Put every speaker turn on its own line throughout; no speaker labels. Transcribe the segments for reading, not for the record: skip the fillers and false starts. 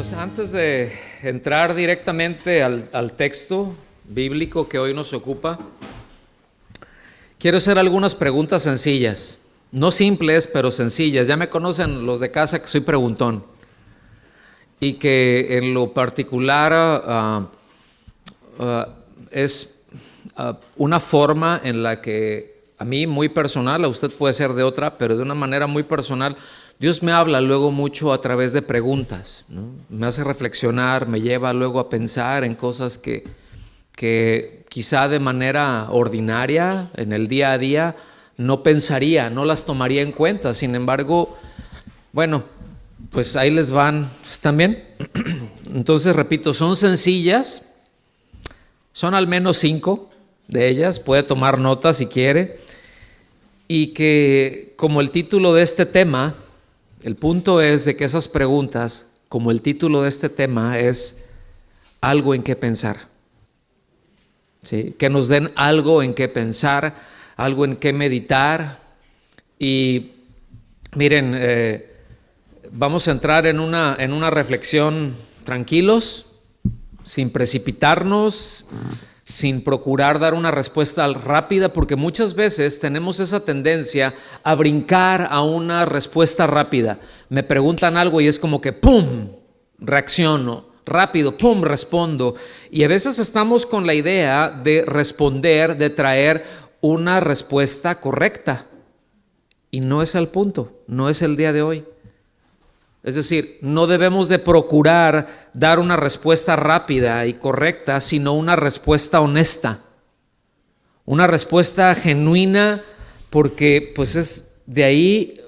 Hermanos, antes de entrar directamente al texto bíblico que hoy nos ocupa, quiero hacer algunas preguntas sencillas, no simples, pero sencillas. Ya me conocen los de casa que soy preguntón y que en lo particular es una forma en la que a mí muy personal, a usted puede ser de otra, pero de una manera muy personal, Dios me habla luego mucho a través de preguntas, ¿no? Me hace reflexionar, me lleva luego a pensar en cosas que quizá de manera ordinaria, en el día a día, no pensaría, no las tomaría en cuenta. Sin embargo, bueno, pues ahí les van. ¿Están bien? Entonces, repito, son sencillas, son al menos 5 de ellas, puede tomar nota si quiere, y que como el título de este tema, el punto es de que esas preguntas, como el título de este tema, es algo en qué pensar, ¿sí? Que nos den algo en qué pensar, algo en qué meditar. Y miren, vamos a entrar en una reflexión tranquilos, sin precipitarnos, sin procurar dar una respuesta rápida, porque muchas veces tenemos esa tendencia a brincar a una respuesta rápida. Me preguntan algo y es como que ¡pum!, reacciono, rápido, ¡pum!, respondo. Y a veces estamos con la idea de responder, de traer una respuesta correcta. Y no es el punto, no es el día de hoy. Es decir, no debemos de procurar dar una respuesta rápida y correcta, sino una respuesta honesta, una respuesta genuina, porque pues es de ahí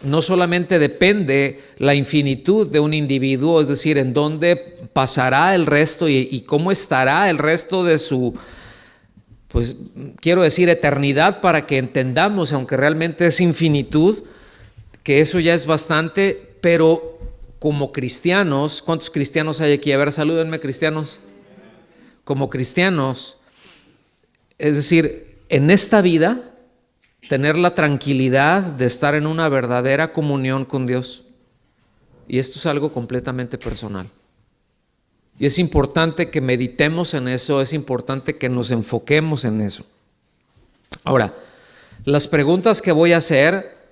no solamente depende la infinitud de un individuo, es decir, en dónde pasará el resto y cómo estará el resto de su, pues quiero decir, eternidad, para que entendamos, aunque realmente es infinitud, que eso ya es bastante. Pero como cristianos, ¿cuántos cristianos hay aquí? A ver, salúdenme, cristianos. Como cristianos, es decir, en esta vida, tener la tranquilidad de estar en una verdadera comunión con Dios. Y esto es algo completamente personal. Y es importante que meditemos en eso, es importante que nos enfoquemos en eso. Ahora, las preguntas que voy a hacer,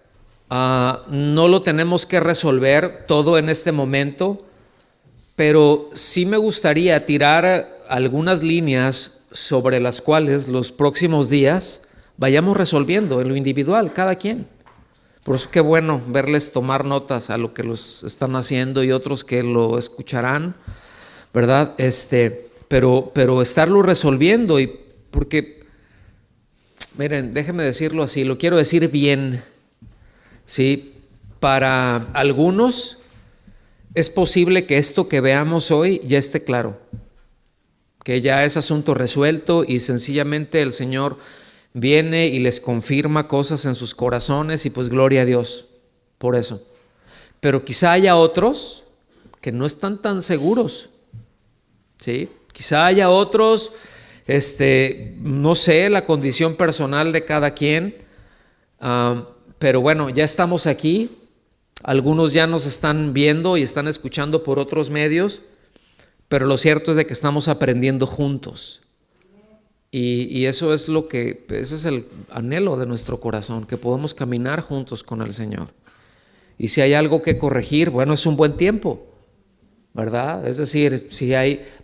no lo tenemos que resolver todo en este momento, pero sí me gustaría tirar algunas líneas sobre las cuales los próximos días vayamos resolviendo en lo individual, cada quien. Por eso qué bueno verles tomar notas a lo que los están haciendo y otros que lo escucharán, ¿verdad? Pero estarlo resolviendo, y porque, miren, déjenme decirlo así, lo quiero decir bien. Sí, para algunos es posible que esto que veamos hoy ya esté claro, que ya es asunto resuelto y sencillamente el Señor viene y les confirma cosas en sus corazones y pues gloria a Dios por eso. Pero quizá haya otros que no están tan seguros, ¿sí? Quizá haya otros, no sé, la condición personal de cada quien, pero bueno, ya estamos aquí, algunos ya nos están viendo y están escuchando por otros medios, pero lo cierto es de que estamos aprendiendo juntos. Y eso es ese es el anhelo de nuestro corazón, que podamos caminar juntos con el Señor. Y si hay algo que corregir, bueno, es un buen tiempo, ¿verdad? Es decir,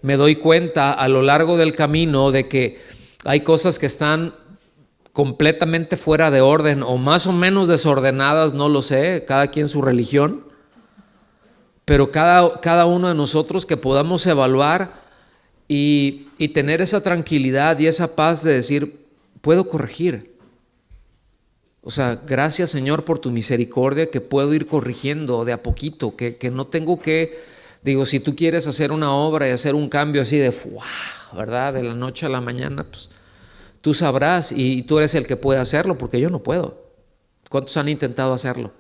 me doy cuenta a lo largo del camino de que hay cosas que están completamente fuera de orden o más o menos desordenadas, no lo sé, cada quien su religión, pero cada uno de nosotros que podamos evaluar y tener esa tranquilidad y esa paz de decir, puedo corregir. O sea, gracias Señor por tu misericordia, que puedo ir corrigiendo de a poquito, que no tengo que, digo, si tú quieres hacer una obra y hacer un cambio así de ¡wow!, ¿verdad?, de la noche a la mañana, pues tú sabrás y tú eres el que puede hacerlo, porque yo no puedo. ¿Cuántos han intentado hacerlo?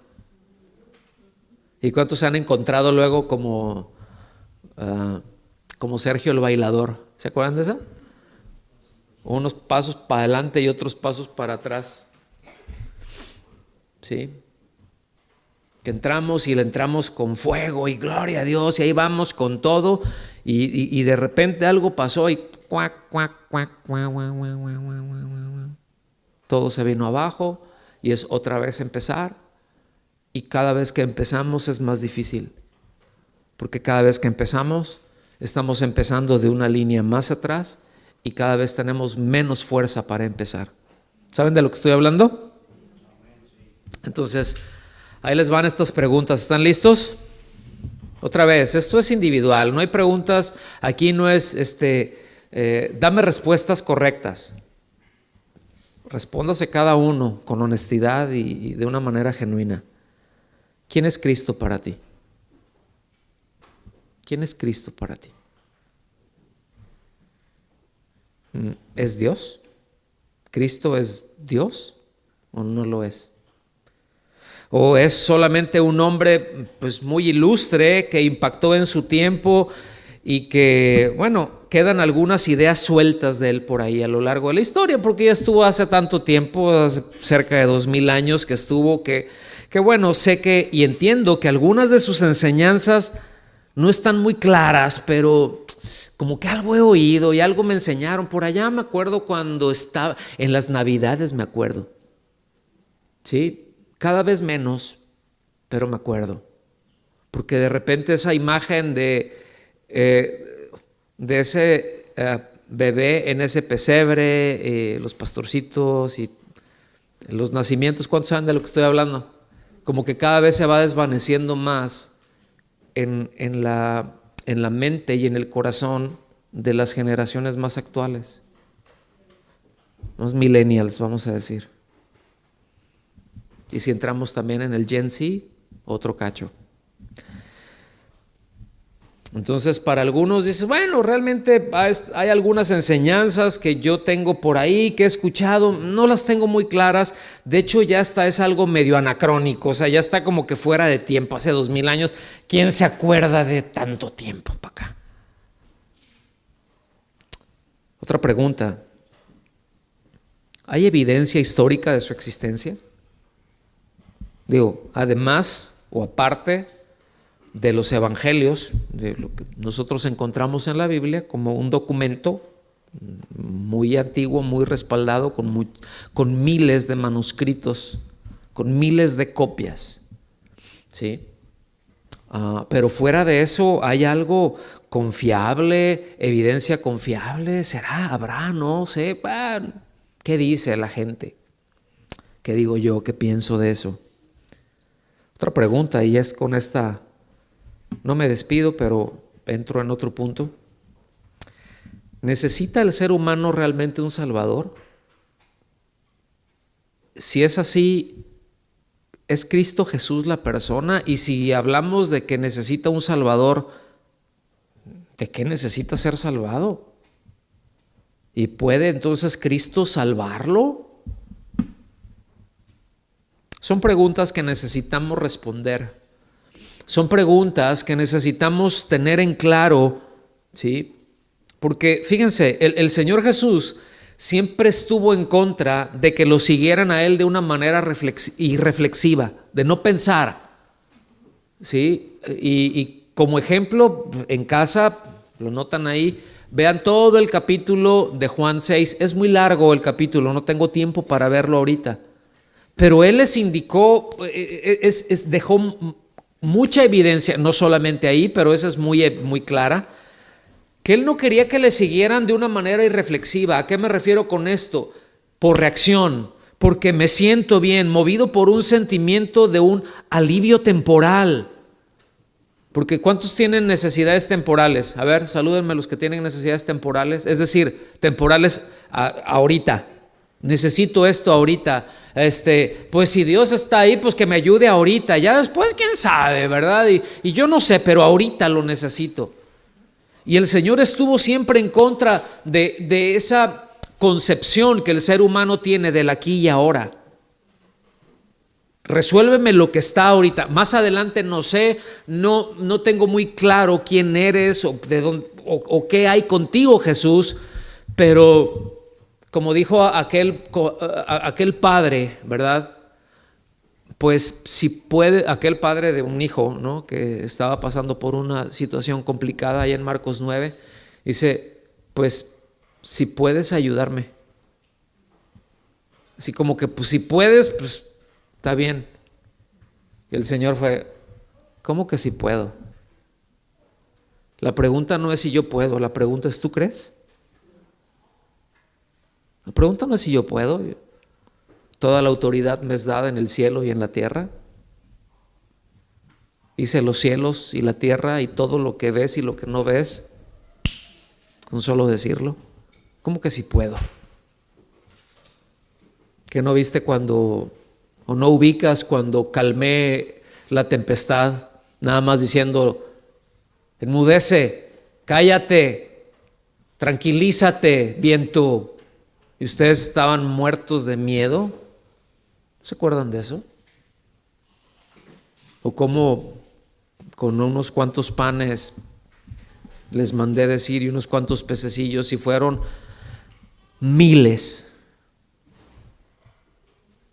¿Y cuántos se han encontrado luego como Sergio el bailador? ¿Se acuerdan de eso? Unos pasos para adelante y otros pasos para atrás. ¿Sí? que entramos y le entramos con fuego y gloria a Dios y ahí vamos con todo y de repente algo pasó y cuac, cuac, cuac, cuac, cuac, cuac, cuac, cuac, cuac. Todo se vino abajo y es otra vez empezar, y cada vez que empezamos es más difícil, porque cada vez que empezamos estamos empezando de una línea más atrás y cada vez tenemos menos fuerza para empezar. ¿Saben de lo que estoy hablando? Entonces, ahí les van estas preguntas. ¿Están listos? Otra vez, esto es individual, no hay preguntas, aquí no es dame respuestas correctas. Respóndase cada uno con honestidad y de una manera genuina. ¿Quién es Cristo para ti? ¿Quién es Cristo para ti? ¿Es Dios? ¿Cristo es Dios o no lo es? ¿O es solamente un hombre pues muy ilustre que impactó en su tiempo y que, bueno, quedan algunas ideas sueltas de él por ahí a lo largo de la historia, porque ya estuvo hace tanto tiempo, hace cerca de 2000 años que estuvo, que bueno, sé que y entiendo que algunas de sus enseñanzas no están muy claras, pero como que algo he oído y algo me enseñaron por allá. Me acuerdo cuando estaba en las Navidades, me acuerdo, ¿sí? Cada vez menos, pero me acuerdo, porque de repente esa imagen de ese bebé en ese pesebre, los pastorcitos y los nacimientos, ¿cuántos saben de lo que estoy hablando? Como que cada vez se va desvaneciendo más en la mente y en el corazón de las generaciones más actuales, los millennials, vamos a decir. Y si entramos también en el Gen Z, otro cacho. Entonces, para algunos dices, bueno, realmente hay algunas enseñanzas que yo tengo por ahí, que he escuchado, no las tengo muy claras. De hecho, ya hasta es algo medio anacrónico, o sea, ya está como que fuera de tiempo, hace 2000 años. ¿Quién se acuerda de tanto tiempo para acá? Otra pregunta, ¿hay evidencia histórica de su existencia? Digo, además o aparte de los evangelios, de lo que nosotros encontramos en la Biblia como un documento muy antiguo, muy respaldado, con miles de manuscritos, con miles de copias, ¿sí? Pero fuera de eso, ¿hay algo confiable, evidencia confiable? ¿Será? ¿Habrá? No sé. ¿Qué dice la gente? ¿Qué digo yo? ¿Qué pienso de eso? Otra pregunta, y es con esta, no me despido, pero entro en otro punto. ¿Necesita el ser humano realmente un Salvador? Si es así, ¿es Cristo Jesús la persona? Y si hablamos de que necesita un Salvador, ¿de qué necesita ser salvado? ¿Y puede entonces Cristo salvarlo? Son preguntas que necesitamos responder. Son preguntas que necesitamos tener en claro, ¿sí? Porque fíjense, el Señor Jesús siempre estuvo en contra de que lo siguieran a Él de una manera irreflexiva, de no pensar, ¿sí? Y como ejemplo, en casa, lo notan ahí, vean todo el capítulo de Juan 6. Es muy largo el capítulo, no tengo tiempo para verlo ahorita. Pero Él les indicó, dejó mucha evidencia, no solamente ahí, pero esa es muy clara, que Él no quería que le siguieran de una manera irreflexiva. ¿A qué me refiero con esto? Por reacción, porque me siento bien, movido por un sentimiento de un alivio temporal. Porque ¿cuántos tienen necesidades temporales? A ver, salúdenme los que tienen necesidades temporales, es decir, temporales ahorita. Necesito esto ahorita. Pues si Dios está ahí, pues que me ayude ahorita. Ya después, quién sabe, ¿verdad? Y yo no sé, pero ahorita lo necesito. Y el Señor estuvo siempre en contra de esa concepción que el ser humano tiene del aquí y ahora. Resuélveme lo que está ahorita. Más adelante no sé, no tengo muy claro quién eres o de dónde, o qué hay contigo, Jesús, pero como dijo aquel padre, ¿verdad? pues si puede, aquel padre de un hijo, ¿no?, que estaba pasando por una situación complicada ahí en Marcos 9, dice, pues si puedes ayudarme. Así como que, pues si puedes, pues está bien. Y el Señor fue, ¿cómo que si puedo? La pregunta no es si yo puedo, la pregunta es, ¿tú crees? La pregunta no es si yo puedo. Toda la autoridad me es dada en el cielo y en la tierra. Hice los cielos y la tierra y todo lo que ves y lo que no ves, con solo decirlo. ¿Cómo que si puedo? ¿Que no viste cuando, o no ubicas cuando calmé la tempestad, nada más diciendo, enmudece, cállate, tranquilízate, viento? Y ustedes estaban muertos de miedo. ¿Se acuerdan de eso? O cómo con unos cuantos panes les mandé decir y unos cuantos pececillos y fueron miles.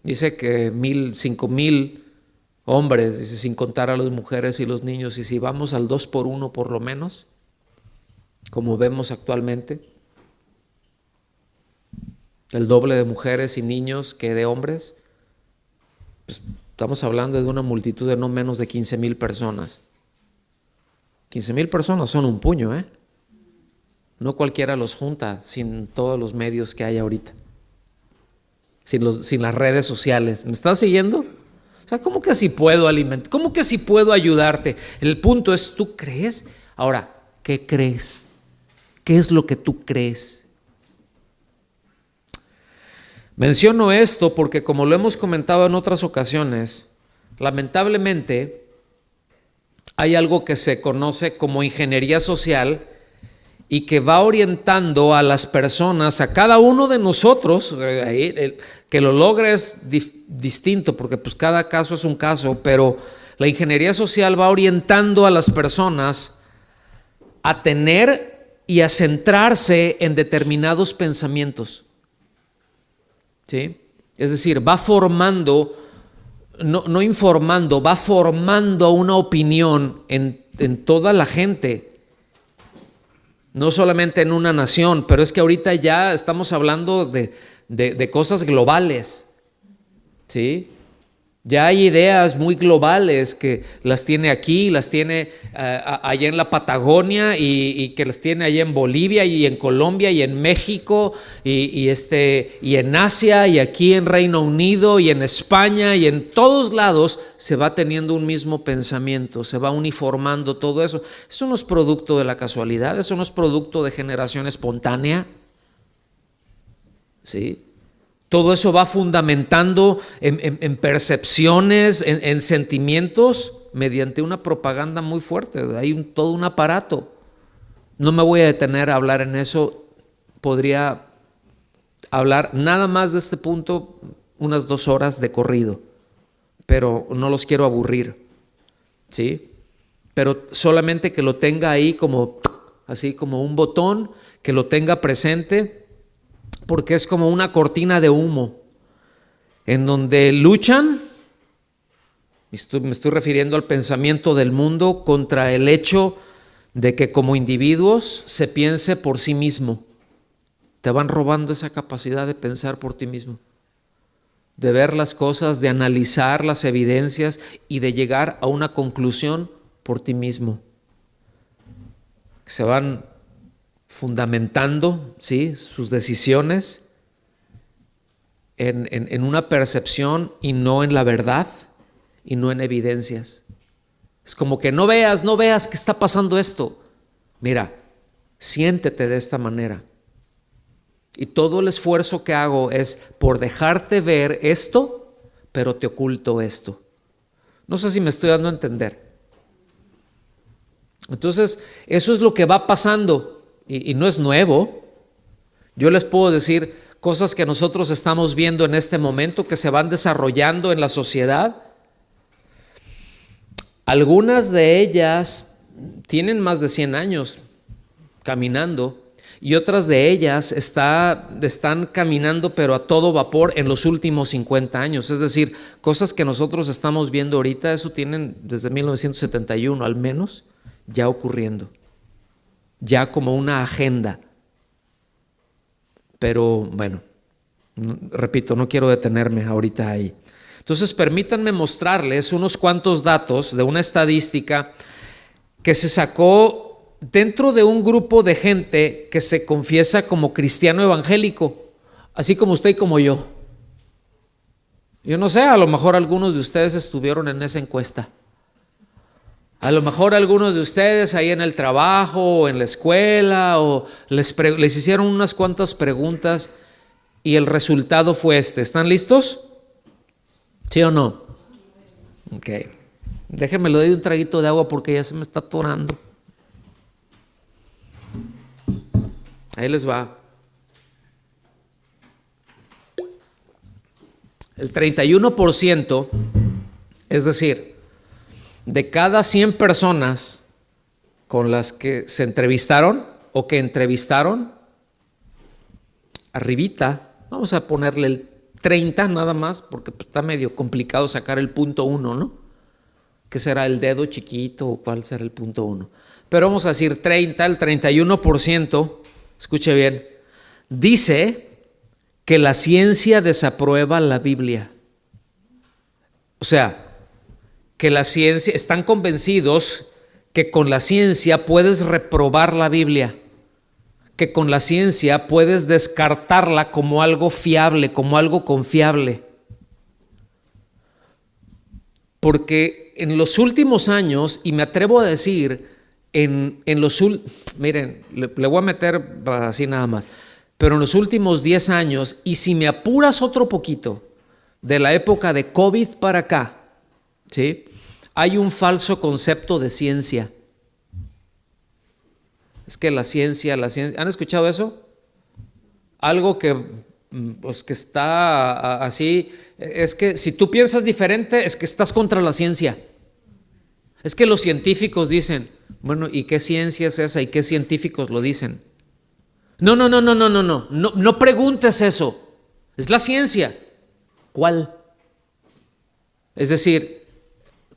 Dice que 5,000 hombres, dice, sin contar a las mujeres y los niños. Y si vamos al 2 por 1 por lo menos, como vemos actualmente, el doble de mujeres y niños que de hombres, pues estamos hablando de una multitud de no menos de 15,000 personas. 15,000 personas son un puño, ¿eh? No cualquiera los junta sin todos los medios que hay ahorita, sin las redes sociales. ¿Me estás siguiendo? O sea, ¿cómo que si puedo alimentar? ¿Cómo que si puedo ayudarte? El punto es, ¿tú crees? Ahora, ¿qué crees? ¿Qué es lo que tú crees? Menciono esto porque, como lo hemos comentado en otras ocasiones, lamentablemente hay algo que se conoce como ingeniería social y que va orientando a las personas, a cada uno de nosotros, que lo logre es distinto porque pues cada caso es un caso, pero la ingeniería social va orientando a las personas a tener y a centrarse en determinados pensamientos. ¿Sí? Es decir, va formando, no informando, va formando una opinión en toda la gente, no solamente en una nación, pero es que ahorita ya estamos hablando de cosas globales, ¿sí? Ya hay ideas muy globales que las tiene aquí, las tiene allá en la Patagonia y que las tiene allá en Bolivia y en Colombia y en México y en Asia y aquí en Reino Unido y en España y en todos lados se va teniendo un mismo pensamiento, se va uniformando todo eso. Eso no es producto de la casualidad, eso no es producto de generación espontánea, ¿sí? Todo eso va fundamentando en percepciones, en sentimientos, mediante una propaganda muy fuerte. Hay todo un aparato. No me voy a detener a hablar en eso. Podría hablar nada más de este punto unas 2 horas de corrido, pero no los quiero aburrir, ¿sí? Pero solamente que lo tenga ahí como, así como un botón, que lo tenga presente, porque es como una cortina de humo en donde luchan, me estoy refiriendo al pensamiento del mundo, contra el hecho de que como individuos se piense por sí mismo. Te van robando esa capacidad de pensar por ti mismo, de ver las cosas, de analizar las evidencias y de llegar a una conclusión por ti mismo. Se van fundamentando, ¿sí?, sus decisiones en una percepción y no en la verdad y no en evidencias. Es como que no veas que está pasando esto. Mira, siéntete de esta manera. Y todo el esfuerzo que hago es por dejarte ver esto, pero te oculto esto. No sé si me estoy dando a entender. Entonces, eso es lo que va pasando. Y no es nuevo. Yo les puedo decir cosas que nosotros estamos viendo en este momento, que se van desarrollando en la sociedad. Algunas de ellas tienen más de 100 años caminando y otras de ellas están caminando pero a todo vapor en los últimos 50 años. Es decir, cosas que nosotros estamos viendo ahorita, eso tienen desde 1971 al menos ya ocurriendo, ya como una agenda. Pero bueno, repito, no quiero detenerme ahorita ahí. Entonces, permítanme mostrarles unos cuantos datos de una estadística que se sacó dentro de un grupo de gente que se confiesa como cristiano evangélico, así como usted y como yo. Yo no sé, a lo mejor algunos de ustedes estuvieron en esa encuesta. A lo mejor algunos de ustedes ahí en el trabajo o en la escuela o les hicieron unas cuantas preguntas y el resultado fue este. ¿Están listos? ¿Sí o no? Ok. Déjenme le doy un traguito de agua porque ya se me está atorando. Ahí les va. El 31%, es decir, de cada 100 personas con las que se entrevistaron o que entrevistaron, arribita, vamos a ponerle el 30 nada más, porque está medio complicado sacar el punto 1, ¿no? ¿Qué será el dedo chiquito o cuál será el punto 1? Pero vamos a decir 30, el 31%, escuche bien, dice que la ciencia desaprueba la Biblia. O sea, que la ciencia, están convencidos que con la ciencia puedes reprobar la Biblia, que con la ciencia puedes descartarla como algo fiable, como algo confiable. Porque en los últimos años, y me atrevo a decir, miren, le voy a meter así nada más, pero en los últimos 10 años, y si me apuras otro poquito, de la época de COVID para acá, ¿sí?, hay un falso concepto de ciencia. Es que la ciencia, ¿han escuchado eso? Algo que, pues, que está así, es que si tú piensas diferente, es que estás contra la ciencia. Es que los científicos dicen, bueno, ¿y qué ciencia es esa? ¿Y qué científicos lo dicen? No preguntes eso. Es la ciencia. ¿Cuál? Es decir,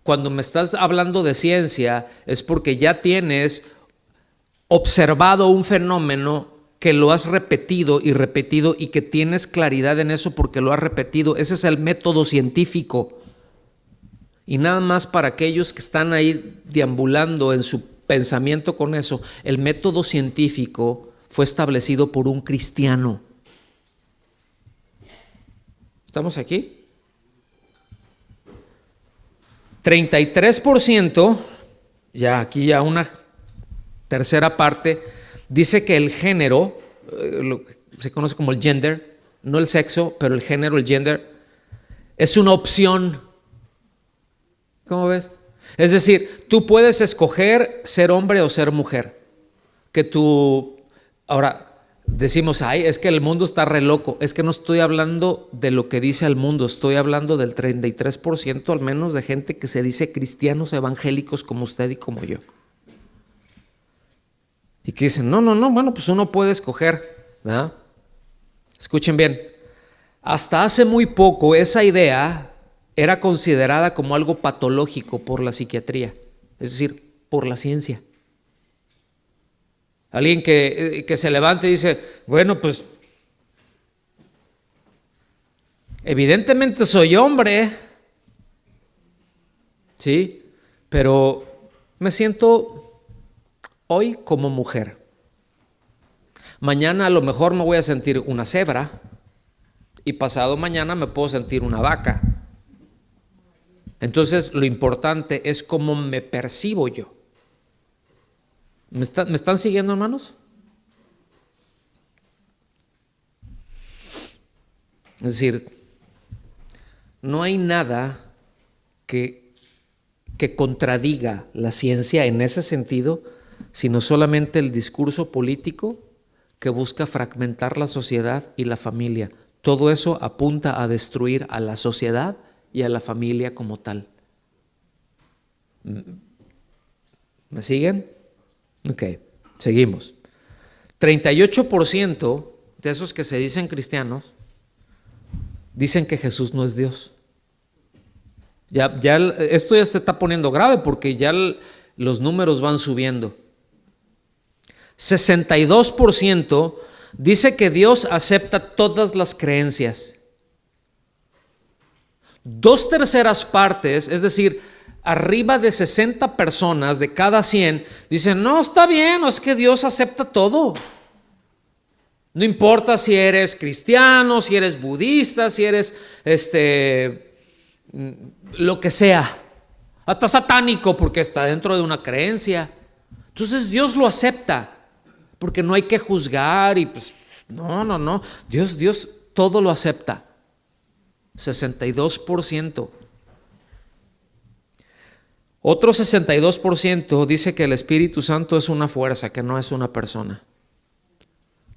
cuando me estás hablando de ciencia, es porque ya tienes observado un fenómeno que lo has repetido y que tienes claridad en eso porque lo has repetido. Ese es el método científico. Y nada más para aquellos que están ahí deambulando en su pensamiento con eso, el método científico fue establecido por un cristiano. ¿Estamos aquí? 33%, ya aquí ya una tercera parte, dice que el género, lo que se conoce como el gender, no el sexo, pero el género, el gender, es una opción. ¿Cómo ves? Es decir, tú puedes escoger ser hombre o ser mujer. Ahora, decimos, ay, es que el mundo está re loco. Es que no estoy hablando de lo que dice el mundo, estoy hablando del 33% al menos de gente que se dice cristianos evangélicos como usted y como yo. Y que dicen, no, bueno, pues uno puede escoger, ¿verdad? Escuchen bien, hasta hace muy poco esa idea era considerada como algo patológico por la psiquiatría, es decir, por la ciencia. Alguien que se levante y dice, bueno, pues evidentemente soy hombre, ¿sí? Pero me siento hoy como mujer. Mañana a lo mejor me voy a sentir una cebra y pasado mañana me puedo sentir una vaca. Entonces lo importante es cómo me percibo yo. ¿Me están siguiendo, hermanos? Es decir, no hay nada que contradiga la ciencia en ese sentido, sino solamente el discurso político que busca fragmentar la sociedad y la familia. Todo eso apunta a destruir a la sociedad y a la familia como tal. ¿Me siguen? Ok, seguimos. 38% de esos que se dicen cristianos dicen que Jesús no es Dios. Esto ya se está poniendo grave porque ya los números van subiendo. 62% dice que Dios acepta todas las creencias. 2/3 partes, es decir, arriba de 60 personas de cada 100, dicen, no, está bien, es que Dios acepta todo. No importa si eres cristiano, si eres budista, si eres lo que sea, hasta satánico porque está dentro de una creencia. Entonces Dios lo acepta porque no hay que juzgar y pues no, Dios todo lo acepta. 62%. Otro 62% dice que el Espíritu Santo es una fuerza, que no es una persona.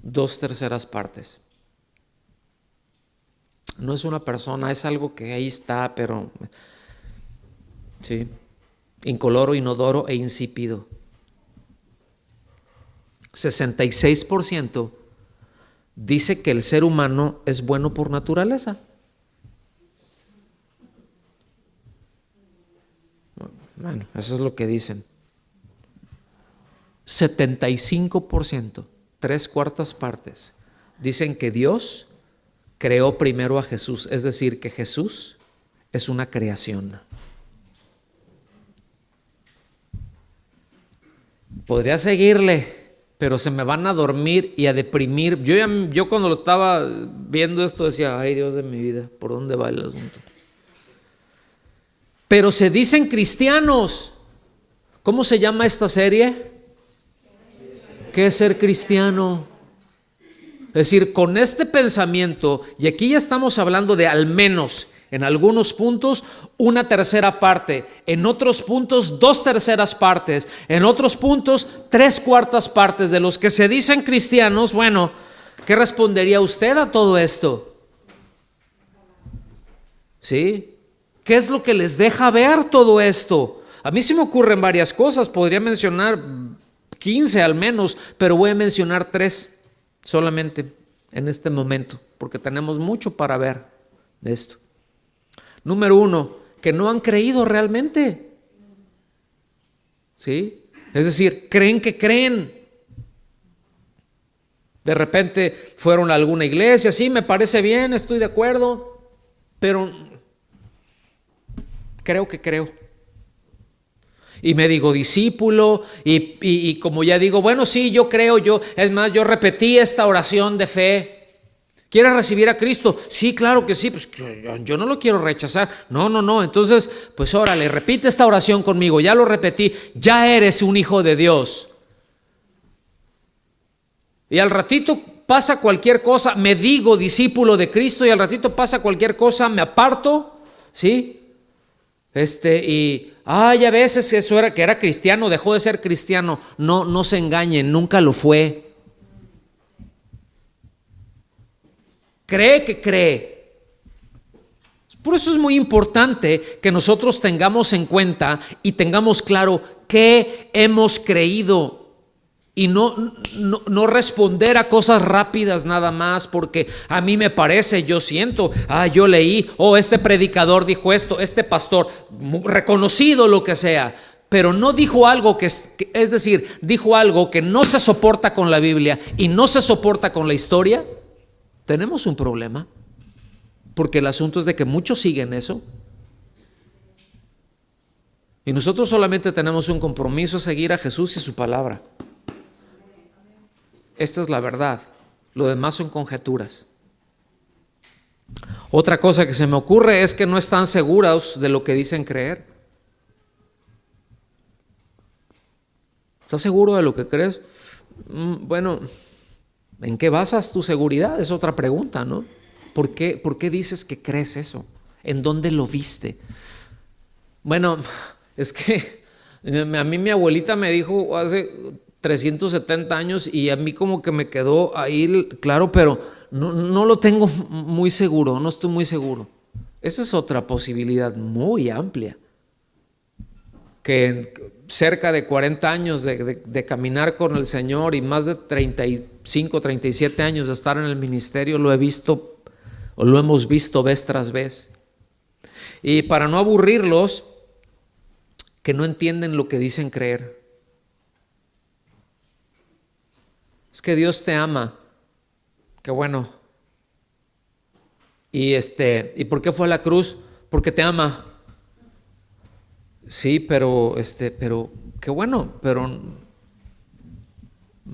2/3 partes. No es una persona, es algo que ahí está, pero sí, incoloro, inodoro e insípido. 66% dice que el ser humano es bueno por naturaleza. Bueno, eso es lo que dicen. 75%, 3/4 partes, dicen que Dios creó primero a Jesús, es decir, que Jesús es una creación. Podría seguirle, pero se me van a dormir y a deprimir. Yo cuando lo estaba viendo esto decía, ay Dios de mi vida, ¿por dónde va el asunto? Pero se dicen cristianos. ¿Cómo se llama esta serie? ¿Qué es ser cristiano? Es decir, con este pensamiento, y aquí ya estamos hablando de al menos, en algunos puntos, 1/3 parte, en otros puntos, 2/3 partes, en otros puntos, 3/4 partes de los que se dicen cristianos. Bueno, ¿qué respondería usted a todo esto? ¿Sí? ¿Qué es lo que les deja ver todo esto? A mí se me ocurren varias cosas, podría mencionar 15 al menos, pero voy a mencionar 3 solamente en este momento, porque tenemos mucho para ver de esto. Número 1, que no han creído realmente. ¿Sí? Es decir, creen que creen. De repente fueron a alguna iglesia, sí, me parece bien, estoy de acuerdo, pero creo que creo. Y me digo discípulo y como ya digo, bueno, sí, yo creo, es más, yo repetí esta oración de fe. ¿Quieres recibir a Cristo? Sí, claro que sí, pues yo no lo quiero rechazar. No, entonces, pues órale, repite esta oración conmigo, ya lo repetí, ya eres un hijo de Dios. Y al ratito pasa cualquier cosa, me digo discípulo de Cristo y al ratito pasa cualquier cosa, me aparto, ¿sí? Y a veces eso era que era cristiano, dejó de ser cristiano. No se engañen, nunca lo fue. Cree que cree. Por eso es muy importante que nosotros tengamos en cuenta y tengamos claro qué hemos creído. Y no responder a cosas rápidas nada más porque a mí me parece, yo siento, yo leí, este predicador dijo esto, este pastor, reconocido lo que sea, pero no dijo algo es decir, dijo algo que no se soporta con la Biblia y no se soporta con la historia. Tenemos un problema, porque el asunto es de que muchos siguen eso. Y nosotros solamente tenemos un compromiso, seguir a Jesús y su palabra. Esta es la verdad, lo demás son conjeturas. Otra cosa que se me ocurre es que no están seguros de lo que dicen creer. ¿Estás seguro de lo que crees? Bueno, ¿en qué basas tu seguridad? Es otra pregunta, ¿no? ¿Por qué dices que crees eso? ¿En dónde lo viste? Bueno, es que a mí mi abuelita me dijo hace 370 años y a mí como que me quedó ahí claro, pero no lo tengo muy seguro, no estoy muy seguro. Esa es otra posibilidad muy amplia. que cerca de 40 años de caminar con el Señor y más de 35, 37 años de estar en el ministerio, lo he visto o lo hemos visto vez tras vez. Y para no aburrirlos, que no entienden lo que dicen creer. Es que Dios te ama. Qué bueno. ¿Y por qué fue a la cruz? Porque te ama. Sí, pero qué bueno, pero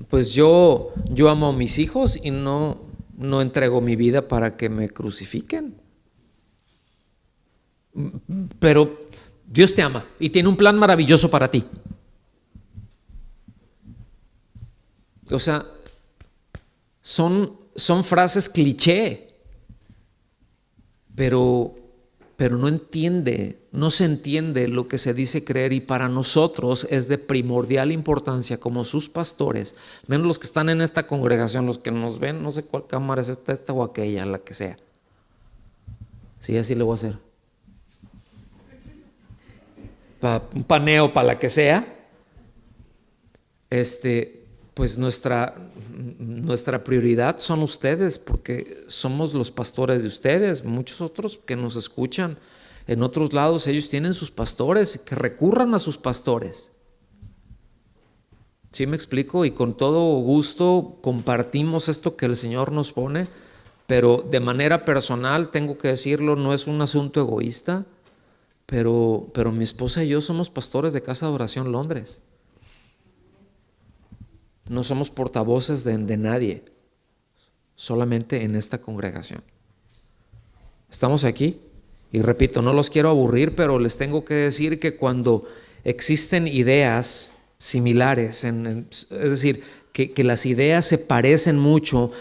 pues yo amo a mis hijos y no entrego mi vida para que me crucifiquen. Pero Dios te ama y tiene un plan maravilloso para ti. O sea, son frases cliché, pero no se entiende lo que se dice creer, y para nosotros es de primordial importancia como sus pastores, menos los que están en esta congregación, los que nos ven, no sé cuál cámara es esta o aquella, la que sea. Sí, así le voy a hacer. Un paneo para la que sea. Pues nuestra prioridad son ustedes, porque somos los pastores de ustedes. Muchos otros que nos escuchan en otros lados, ellos tienen sus pastores, que recurran a sus pastores. ¿Sí me explico? Y con todo gusto compartimos esto que el Señor nos pone, pero de manera personal, tengo que decirlo, no es un asunto egoísta, pero mi esposa y yo somos pastores de Casa de Oración Londres. No somos portavoces de nadie, solamente en esta congregación. Estamos aquí y repito, no los quiero aburrir, pero les tengo que decir que cuando existen ideas similares, es decir, que las ideas se parecen mucho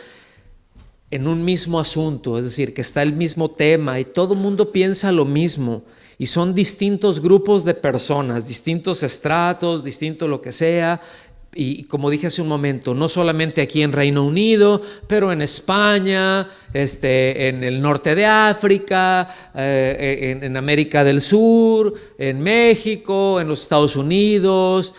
en un mismo asunto, es decir, que está el mismo tema y todo el mundo piensa lo mismo, y son distintos grupos de personas, distintos estratos, distinto lo que sea. Y como dije hace un momento, no solamente aquí en Reino Unido, pero en España, en el norte de África, en América del Sur, en México, en los Estados Unidos,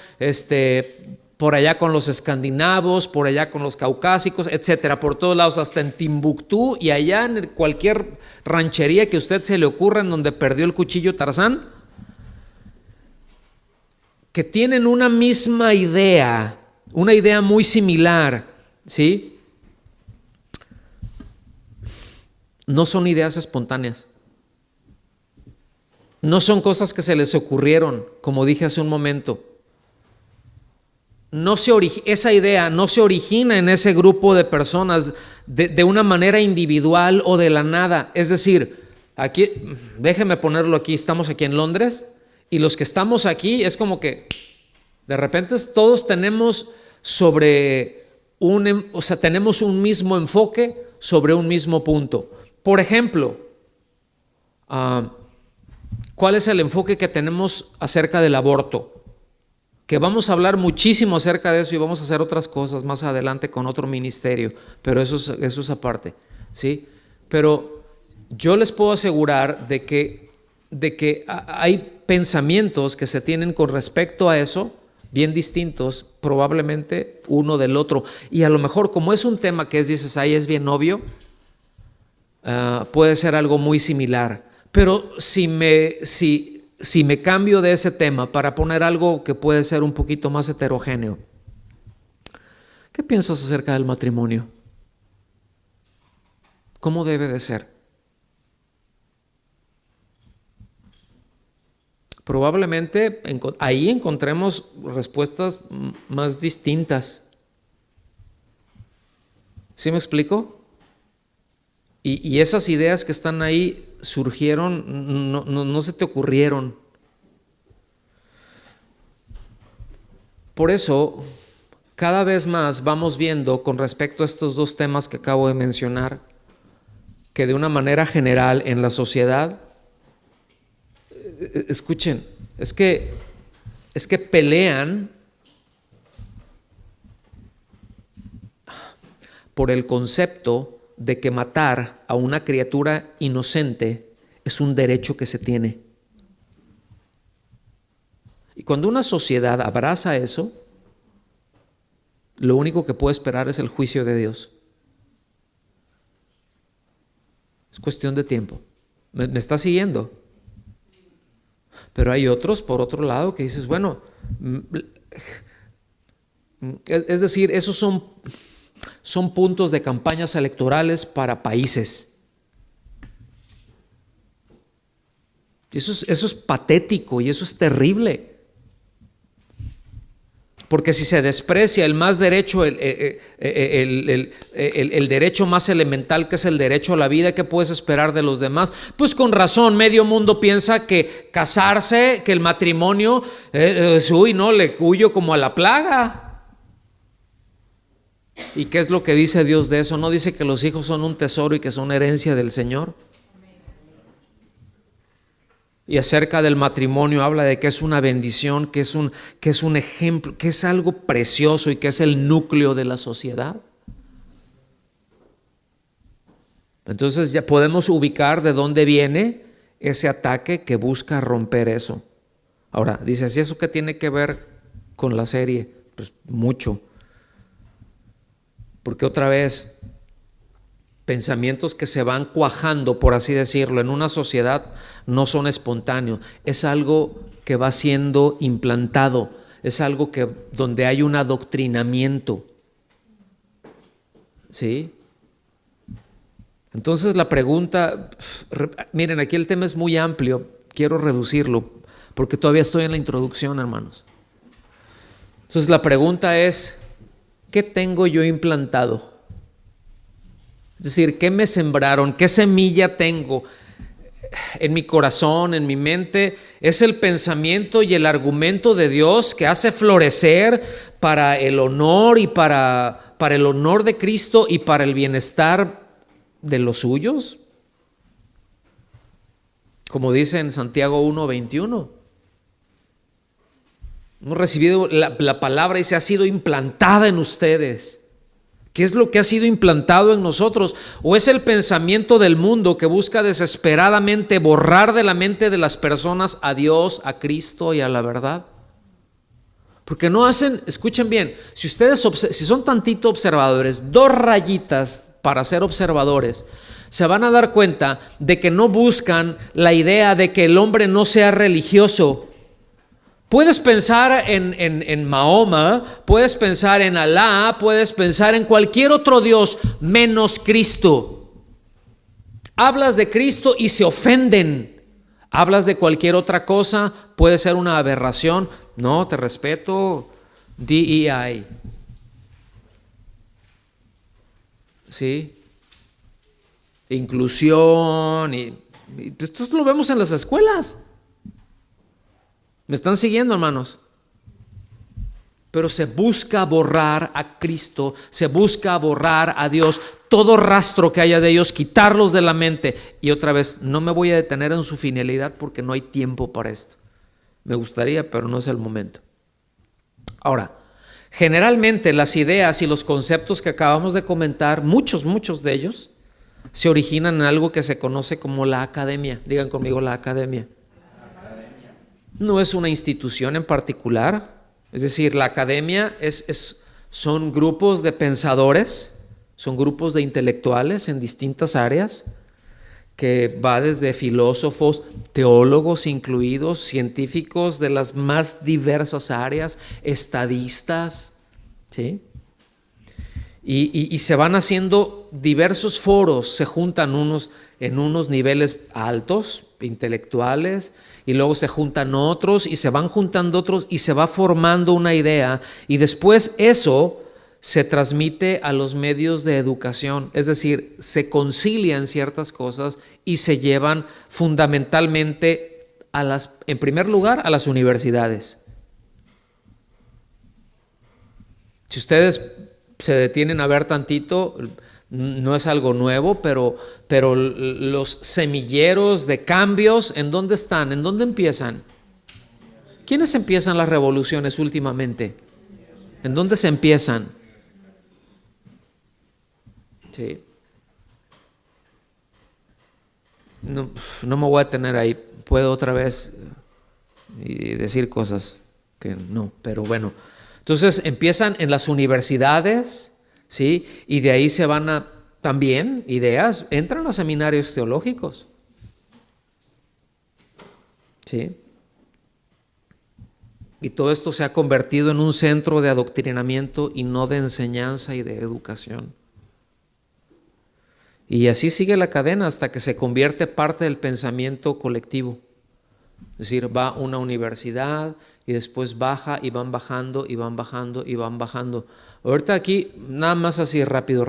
por allá con los escandinavos, por allá con los caucásicos, etcétera, por todos lados, hasta en Timbuktu y allá en cualquier ranchería que a usted se le ocurra en donde perdió el cuchillo Tarzán, que tienen una misma idea, una idea muy similar, ¿sí? No son ideas espontáneas. No son cosas que se les ocurrieron, como dije hace un momento. Esa idea no se origina en ese grupo de personas de una manera individual o de la nada. Es decir, aquí, déjeme ponerlo aquí, estamos aquí en Londres. Y los que estamos aquí es como que de repente todos tenemos tenemos un mismo enfoque sobre un mismo punto. Por ejemplo, ¿cuál es el enfoque que tenemos acerca del aborto? Que vamos a hablar muchísimo acerca de eso y vamos a hacer otras cosas más adelante con otro ministerio, pero eso es aparte, ¿sí? Pero yo les puedo asegurar de que hay pensamientos que se tienen con respecto a eso bien distintos, probablemente uno del otro, y a lo mejor como es un tema que dices, ahí es bien obvio, puede ser algo muy similar, pero si me cambio de ese tema para poner algo que puede ser un poquito más heterogéneo, ¿qué piensas acerca del matrimonio? ¿Cómo debe de ser? Probablemente ahí encontremos respuestas más distintas. ¿Sí me explico? Y esas ideas que están ahí surgieron, no se te ocurrieron. Por eso, cada vez más vamos viendo con respecto a estos dos temas que acabo de mencionar, que de una manera general en la sociedad, escuchen, es que pelean por el concepto de que matar a una criatura inocente es un derecho que se tiene. Y cuando una sociedad abraza eso, lo único que puede esperar es el juicio de Dios. Es cuestión de tiempo. ¿Me está siguiendo? Pero hay otros, por otro lado, que dices, bueno, es decir, esos son puntos de campañas electorales para países. Eso es patético y eso es terrible. Porque si se desprecia el más derecho, el derecho más elemental, que es el derecho a la vida, ¿qué puedes esperar de los demás? Pues con razón, medio mundo piensa que casarse, que el matrimonio, le huyo como a la plaga. ¿Y qué es lo que dice Dios de eso? ¿No dice que los hijos son un tesoro y que son herencia del Señor? Y acerca del matrimonio habla de que es una bendición, que es un ejemplo, que es algo precioso y que es el núcleo de la sociedad. Entonces ya podemos ubicar de dónde viene ese ataque que busca romper eso. Ahora, dice, ¿y eso qué tiene que ver con la serie? Pues mucho. Porque otra vez, pensamientos que se van cuajando, por así decirlo, en una sociedad no son espontáneos. Es algo que va siendo implantado, es algo donde hay un adoctrinamiento. ¿Sí? Entonces la pregunta, miren, aquí el tema es muy amplio, quiero reducirlo, porque todavía estoy en la introducción, hermanos. Entonces la pregunta es, ¿qué tengo yo implantado? Es decir, ¿qué me sembraron? ¿Qué semilla tengo en mi corazón, en mi mente? Es el pensamiento y el argumento de Dios que hace florecer para el honor y para el honor de Cristo y para el bienestar de los suyos. Como dice en Santiago 1:21. Hemos recibido la palabra y se ha sido implantada en ustedes. ¿Qué es lo que ha sido implantado en nosotros? ¿O es el pensamiento del mundo que busca desesperadamente borrar de la mente de las personas a Dios, a Cristo y a la verdad? Porque no hacen, escuchen bien, si son tantito observadores, 2 rayitas para ser observadores, se van a dar cuenta de que no buscan la idea de que el hombre no sea religioso. Puedes pensar en Mahoma, puedes pensar en Alá, puedes pensar en cualquier otro Dios menos Cristo. Hablas de Cristo y se ofenden. Hablas de cualquier otra cosa, puede ser una aberración. No, te respeto, DEI. ¿Sí? Inclusión y esto lo vemos en las escuelas. ¿Me están siguiendo, hermanos? Pero se busca borrar a Cristo, se busca borrar a Dios, todo rastro que haya de ellos, quitarlos de la mente. Y otra vez, no me voy a detener en su finalidad porque no hay tiempo para esto. Me gustaría, pero no es el momento. Ahora, generalmente las ideas y los conceptos que acabamos de comentar, muchos de ellos, se originan en algo que se conoce como la academia. Digan conmigo, la academia. No es una institución en particular, es decir, la academia son grupos de pensadores, son grupos de intelectuales en distintas áreas, que va desde filósofos, teólogos incluidos, científicos de las más diversas áreas, estadistas, ¿sí? Y se van haciendo diversos foros, se juntan unos en unos niveles altos, intelectuales, y luego se juntan otros y se van juntando otros y se va formando una idea y después eso se transmite a los medios de educación, es decir, se concilian ciertas cosas y se llevan fundamentalmente en primer lugar a las universidades. Si ustedes se detienen a ver tantito, no es algo nuevo, pero los semilleros de cambios, ¿en dónde están? ¿En dónde empiezan? ¿Quiénes empiezan las revoluciones últimamente? ¿En dónde se empiezan? Sí. No me voy a detener ahí. Puedo otra vez y decir cosas, que no, pero bueno. Entonces empiezan en las universidades, ¿sí? Y de ahí se van a también ideas, entran a seminarios teológicos, ¿sí? Y todo esto se ha convertido en un centro de adoctrinamiento y no de enseñanza y de educación. Y así sigue la cadena hasta que se convierte parte del pensamiento colectivo. Es decir, va a una universidad y después baja y van bajando y van bajando y van bajando. Ahorita aquí, nada más así rápido.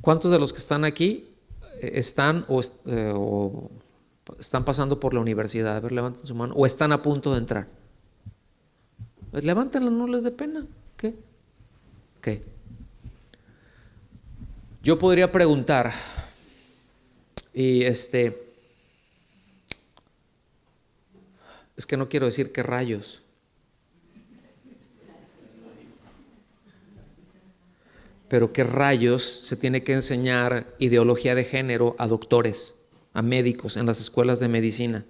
¿Cuántos de los que están aquí están o están pasando por la universidad? A ver, levanten su mano. O están a punto de entrar. Pues levántenla, no les dé pena. ¿Qué? Ok. Yo podría preguntar, y es que no quiero decir qué rayos. Pero qué rayos se tiene que enseñar ideología de género a doctores, a médicos en las escuelas de medicina.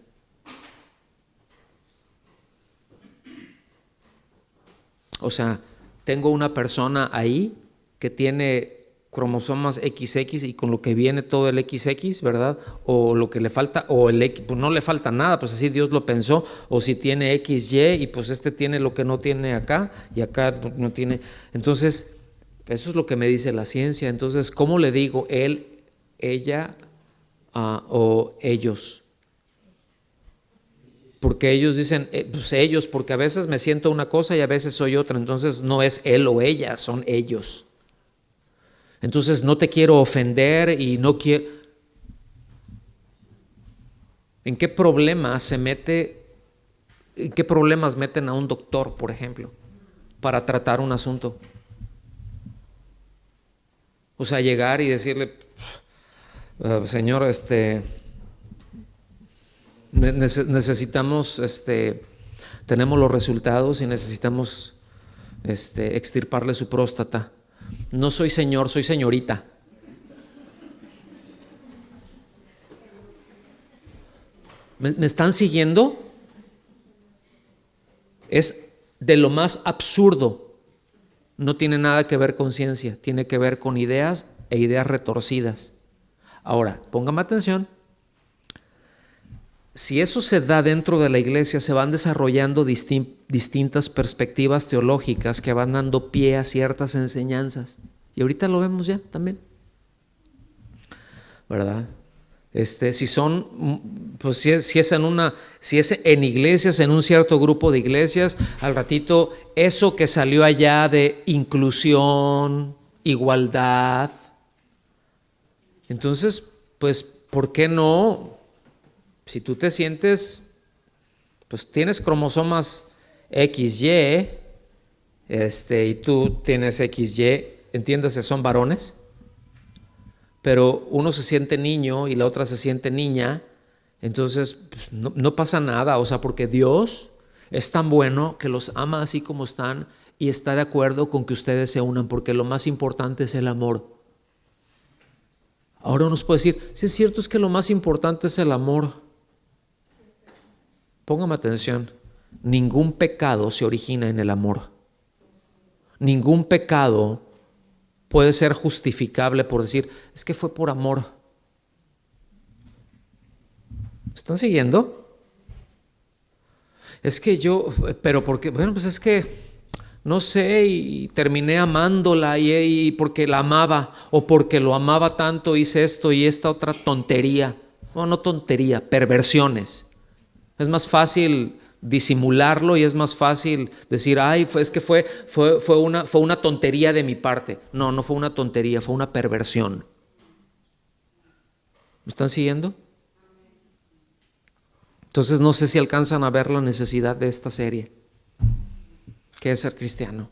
O sea, tengo una persona ahí que tiene cromosomas XX y con lo que viene todo el XX, ¿verdad? O lo que le falta, o el X, pues no le falta nada, pues así Dios lo pensó, o si tiene XY y pues tiene lo que no tiene acá y acá no tiene. Entonces, eso es lo que me dice la ciencia. Entonces, ¿cómo le digo él, ella o ellos? Porque ellos dicen, pues ellos, porque a veces me siento una cosa y a veces soy otra, entonces no es él o ella, son ellos. Entonces no te quiero ofender y no quiero. ¿En qué problemas en qué problemas meten a un doctor, por ejemplo, para tratar un asunto? O sea, llegar y decirle, señor, necesitamos, tenemos los resultados y necesitamos extirparle su próstata. No soy señor, soy señorita. ¿Me están siguiendo? Es de lo más absurdo. No tiene nada que ver con ciencia, tiene que ver con ideas e ideas retorcidas. Ahora, póngame atención. Si eso se da dentro de la iglesia, se van desarrollando distintas perspectivas teológicas que van dando pie a ciertas enseñanzas. Y ahorita lo vemos ya también, ¿verdad? Si son, pues si es en iglesias, en un cierto grupo de iglesias, al ratito eso que salió allá de inclusión, igualdad. Entonces, pues, ¿por qué no? Si tú te sientes, pues tienes cromosomas XY, y tú tienes XY, entiéndase, son varones, pero uno se siente niño y la otra se siente niña, entonces pues, no pasa nada, o sea, porque Dios es tan bueno que los ama así como están y está de acuerdo con que ustedes se unan, porque lo más importante es el amor. Ahora uno nos puede decir, sí es cierto, es que lo más importante es el amor. Póngame atención, ningún pecado se origina en el amor. Ningún pecado puede ser justificable por decir, es que fue por amor. ¿Están siguiendo? Es que pero porque, bueno, pues es que, no sé, y terminé amándola y porque la amaba, o porque lo amaba tanto hice esto y esta otra tontería. No tontería, perversiones. Es más fácil disimularlo y es más fácil decir, ay, es que fue una tontería de mi parte. No fue una tontería, fue una perversión. ¿Me están siguiendo? Entonces no sé si alcanzan a ver la necesidad de esta serie, que es ser cristiano.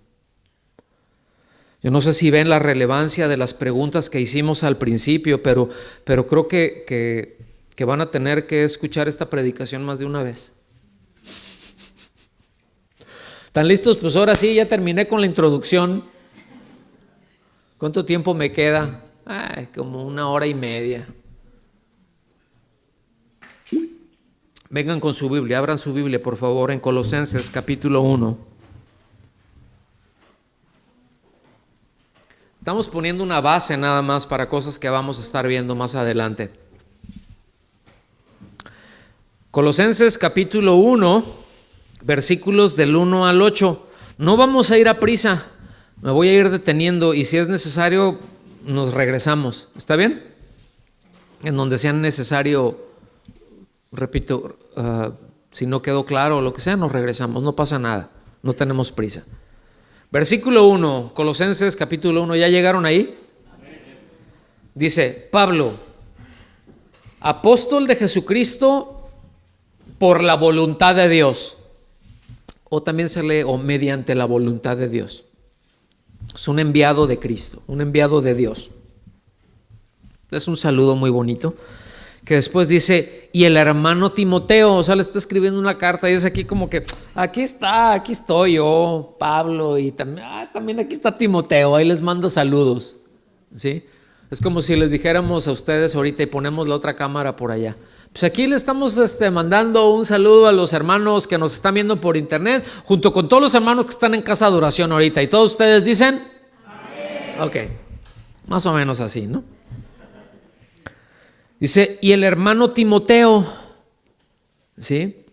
Yo no sé si ven la relevancia de las preguntas que hicimos al principio, pero creo que van a tener que escuchar esta predicación más de una vez. ¿Están listos? Pues ahora sí, ya terminé con la introducción. ¿Cuánto tiempo me queda? Como 1 hora y media. Vengan con su Biblia, abran su Biblia por favor en Colosenses capítulo 1. Estamos poniendo una base nada más para cosas que vamos a estar viendo más adelante. Colosenses capítulo 1, versículos del 1 al 8. No vamos a ir a prisa, me voy a ir deteniendo y si es necesario nos regresamos. ¿Está bien? En donde sea necesario, repito, si no quedó claro o lo que sea, nos regresamos, no pasa nada, no tenemos prisa. Versículo 1, Colosenses capítulo 1, ¿ya llegaron ahí? Dice, Pablo, apóstol de Jesucristo por la voluntad de Dios. O también se lee, o mediante la voluntad de Dios. Es un enviado de Cristo, un enviado de Dios. Es un saludo muy bonito. Que después dice, y el hermano Timoteo, o sea, le está escribiendo una carta y es aquí como que, aquí estoy yo, Pablo, y también aquí está Timoteo, ahí les mando saludos, ¿sí? Es como si les dijéramos a ustedes ahorita y ponemos la otra cámara por allá. Pues aquí le estamos mandando un saludo a los hermanos que nos están viendo por internet, junto con todos los hermanos que están en casa de oración ahorita, y todos ustedes dicen, amén. Ok, más o menos así, ¿no? Dice, y el hermano Timoteo, ¿sí?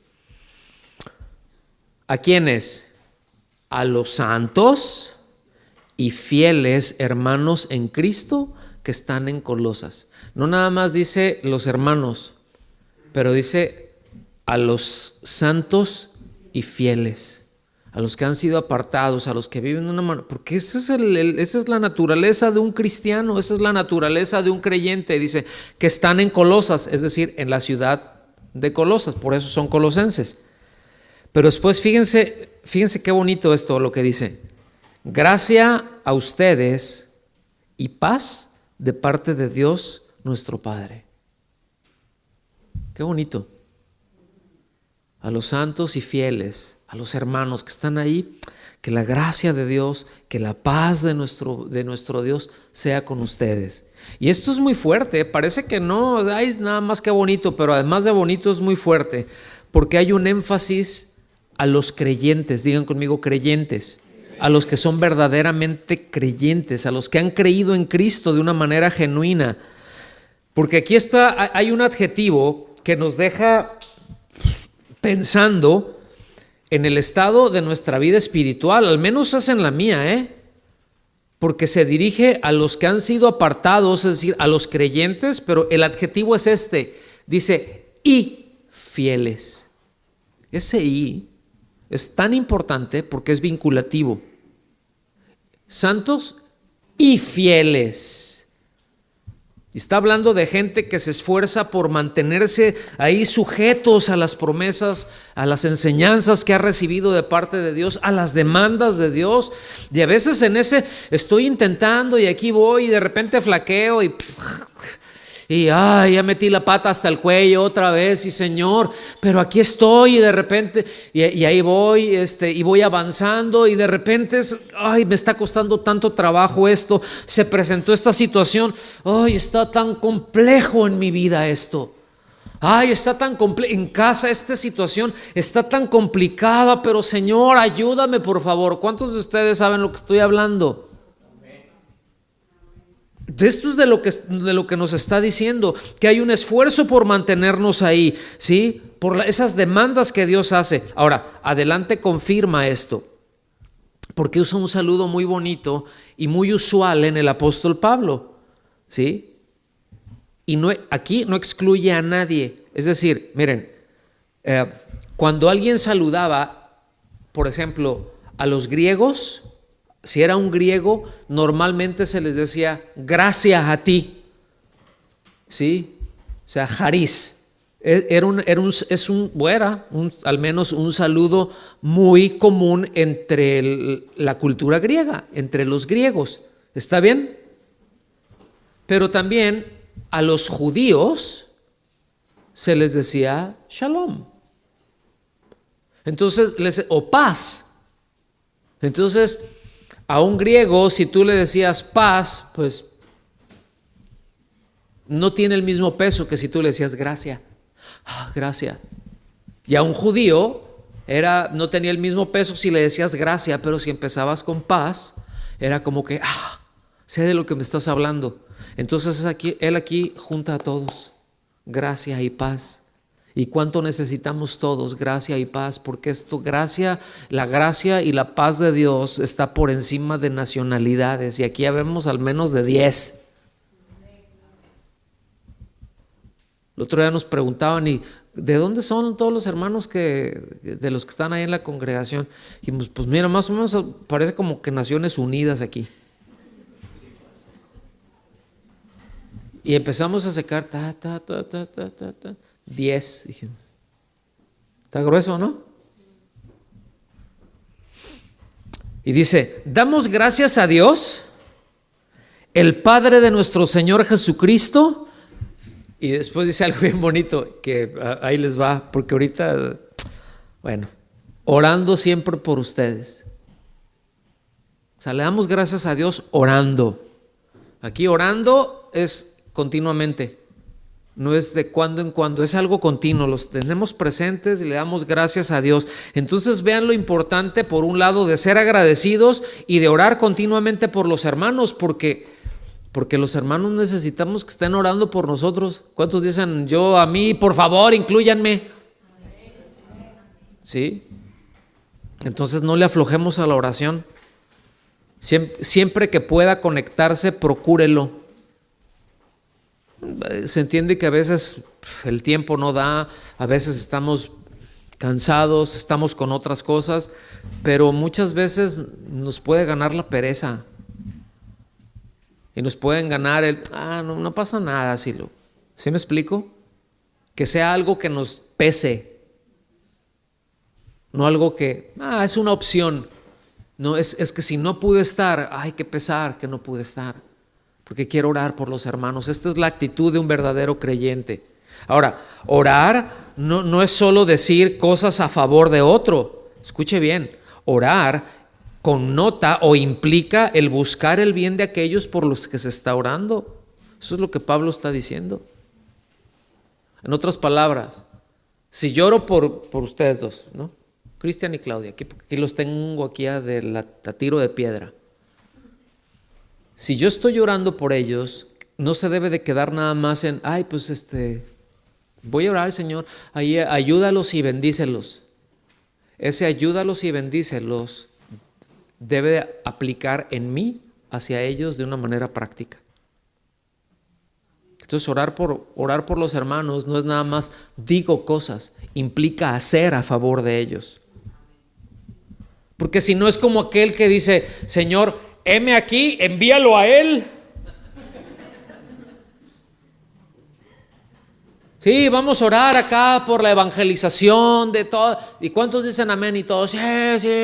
¿A quiénes? A los santos y fieles hermanos en Cristo que están en Colosas. No nada más dice los hermanos, pero dice a los santos y fieles, a los que han sido apartados, a los que viven de una manera, porque esa es la naturaleza de un cristiano, esa es la naturaleza de un creyente, dice, que están en Colosas, es decir, en la ciudad de Colosas, por eso son colosenses. Pero después fíjense qué bonito esto lo que dice, gracia a ustedes y paz de parte de Dios nuestro Padre. Qué bonito. A los santos y fieles, a los hermanos que están ahí, que la gracia de Dios, que la paz de nuestro Dios sea con ustedes. Y esto es muy fuerte, parece que no, hay nada más que bonito, pero además de bonito es muy fuerte, porque hay un énfasis a los creyentes, digan conmigo creyentes, a los que son verdaderamente creyentes, a los que han creído en Cristo de una manera genuina. Porque aquí hay un adjetivo que nos deja pensando en el estado de nuestra vida espiritual, al menos es en la mía, porque se dirige a los que han sido apartados, es decir, a los creyentes, pero el adjetivo es dice, y fieles. Ese y es tan importante porque es vinculativo. Santos y fieles. Y está hablando de gente que se esfuerza por mantenerse ahí sujetos a las promesas, a las enseñanzas que ha recibido de parte de Dios, a las demandas de Dios. Y a veces en ese estoy intentando y aquí voy y de repente flaqueo y ya metí la pata hasta el cuello otra vez y Señor, pero aquí estoy y de repente y ahí voy y voy avanzando y de repente me está costando tanto trabajo esto, se presentó esta situación, está tan complejo en mi vida esto, está tan complejo en casa, esta situación está tan complicada, pero Señor, ayúdame por favor. ¿Cuántos de ustedes saben lo que estoy hablando? De esto es de lo que nos está diciendo, que hay un esfuerzo por mantenernos ahí, ¿sí? Por esas demandas que Dios hace. Ahora, adelante confirma esto, porque usa un saludo muy bonito y muy usual en el apóstol Pablo, ¿sí? Y aquí no excluye a nadie. Es decir, miren, cuando alguien saludaba, por ejemplo, a los griegos, si era un griego, normalmente se les decía gracias a ti, ¿sí? O sea, charis. Al menos un saludo muy común entre la cultura griega, entre los griegos. ¿Está bien? Pero también a los judíos se les decía shalom. Entonces, o paz. Entonces, a un griego, si tú le decías paz, pues no tiene el mismo peso que si tú le decías gracia. Gracia. Y a un judío no tenía el mismo peso si le decías gracia, pero si empezabas con paz, era como que, sé de lo que me estás hablando. Entonces él aquí junta a todos, gracia y paz. ¿Y cuánto necesitamos todos? Gracia y paz, porque la gracia y la paz de Dios está por encima de nacionalidades, y aquí ya vemos al menos de 10. El otro día nos preguntaban, ¿y de dónde son todos los hermanos de los que están ahí en la congregación? Y pues mira, más o menos parece como que Naciones Unidas aquí. Y empezamos a sacar 10. Dije, está grueso, ¿no? Y dice, damos gracias a Dios, el Padre de nuestro Señor Jesucristo. Y después dice algo bien bonito, que ahí les va, porque ahorita, orando siempre por ustedes. O sea, le damos gracias a Dios orando. Aquí orando es continuamente, no es de cuando en cuando, es algo continuo, los tenemos presentes y le damos gracias a Dios. Entonces vean lo importante, por un lado, de ser agradecidos y de orar continuamente por los hermanos, porque los hermanos necesitamos que estén orando por nosotros. ¿Cuántos dicen, a mí, por favor, inclúyanme? ¿Sí? Entonces no le aflojemos a la oración. Siempre que pueda conectarse, procúrelo. Se entiende que a veces el tiempo no da, a veces estamos cansados, estamos con otras cosas, pero muchas veces nos puede ganar la pereza. Y nos pueden ganar no pasa nada, ¿sí me explico? Que sea algo que nos pese, no algo que, es una opción. No, es que si no pude estar, qué pesar que no pude estar, porque quiero orar por los hermanos. Esta es la actitud de un verdadero creyente. Ahora, orar no es solo decir cosas a favor de otro. Escuche bien, orar connota o implica el buscar el bien de aquellos por los que se está orando. Eso es lo que Pablo está diciendo. En otras palabras, si yo oro por ustedes dos, ¿no? Cristian y Claudia, aquí los tengo aquí a tiro de piedra. Si yo estoy orando por ellos, no se debe de quedar nada más en, voy a orar al Señor, ahí ayúdalos y bendícelos. Ese ayúdalos y bendícelos debe de aplicar en mí hacia ellos de una manera práctica. Entonces orar por los hermanos no es nada más digo cosas, implica hacer a favor de ellos. Porque si no es como aquel que dice, Señor, heme aquí, envíalo a él. Sí, vamos a orar acá por la evangelización de todo. ¿Y cuántos dicen amén? Y todos, sí,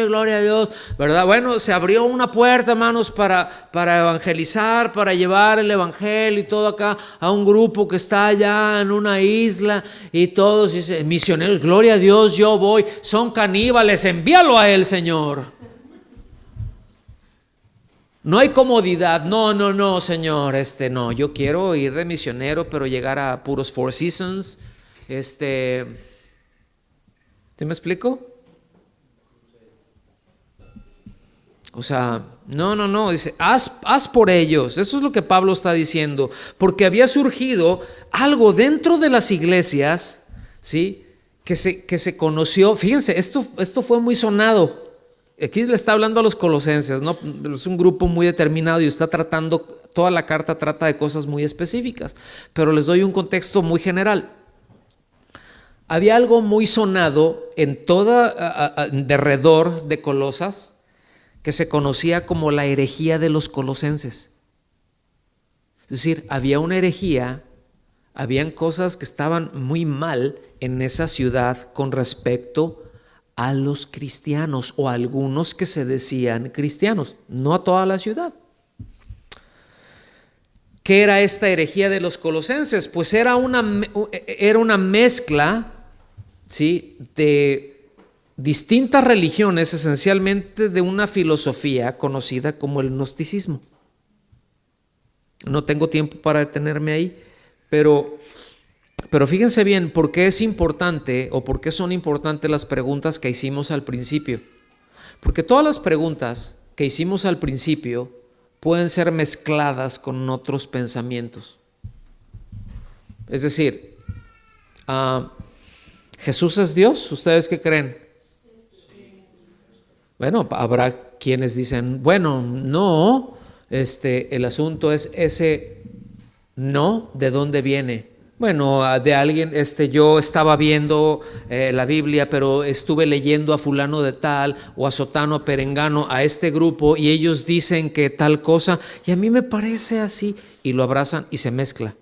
gloria a Dios, ¿verdad? Bueno, se abrió una puerta, hermanos, para evangelizar, para llevar el evangelio y todo acá a un grupo que está allá en una isla, y todos dicen, misioneros, gloria a Dios, yo voy, son caníbales, envíalo a él, Señor. No hay comodidad, no, Señor, no, yo quiero ir de misionero, pero llegar a puros Four Seasons, ¿sí me explico? O sea, no, dice, haz por ellos, eso es lo que Pablo está diciendo, porque había surgido algo dentro de las iglesias, ¿sí? Que se conoció, fíjense, esto fue muy sonado. Aquí le está hablando a los colosenses, ¿no? Es un grupo muy determinado y está tratando, toda la carta trata de cosas muy específicas, pero les doy un contexto muy general. Había algo muy sonado en derredor de Colosas que se conocía como la herejía de los colosenses. Es decir, había una herejía, habían cosas que estaban muy mal en esa ciudad con respecto a los cristianos o a algunos que se decían cristianos, no a toda la ciudad. ¿Qué era esta herejía de los colosenses? Pues era una mezcla, ¿sí?, de distintas religiones, esencialmente de una filosofía conocida como el gnosticismo. No tengo tiempo para detenerme ahí, pero Pero fíjense bien, ¿por qué es importante o por qué son importantes las preguntas que hicimos al principio? Porque todas las preguntas que hicimos al principio pueden ser mezcladas con otros pensamientos. Es decir, ¿Jesús es Dios? ¿Ustedes qué creen? Bueno, habrá quienes dicen, bueno, no, el asunto es ese no, ¿de dónde viene? Bueno, de alguien, yo estaba viendo la Biblia, pero estuve leyendo a fulano de tal o a sotano, a perengano, a este grupo, y ellos dicen que tal cosa, y a mí me parece así, y lo abrazan y se mezcla.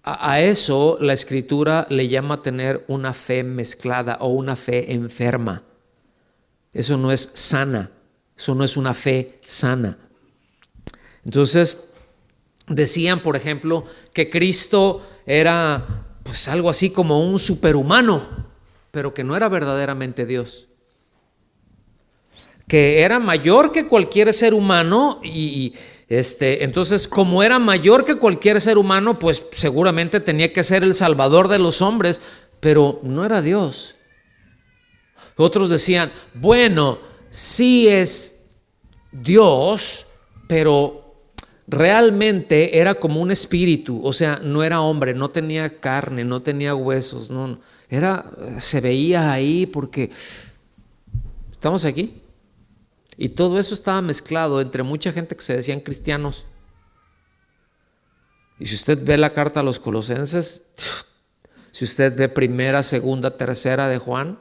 A eso la Escritura le llama tener una fe mezclada o una fe enferma. Eso no es sana, eso no es una fe sana. Entonces, decían, por ejemplo, que Cristo era pues algo así como un superhumano, pero que no era verdaderamente Dios. Que era mayor que cualquier ser humano y entonces, como era mayor que cualquier ser humano, pues seguramente tenía que ser el salvador de los hombres, pero no era Dios. Otros decían, bueno, sí es Dios, pero realmente era como un espíritu, o sea, no era hombre, no tenía carne, no tenía huesos, no, se veía ahí porque estamos aquí. Y todo eso estaba mezclado entre mucha gente que se decían cristianos. Y si usted ve la carta a los Colosenses, si usted ve primera, segunda, tercera de Juan,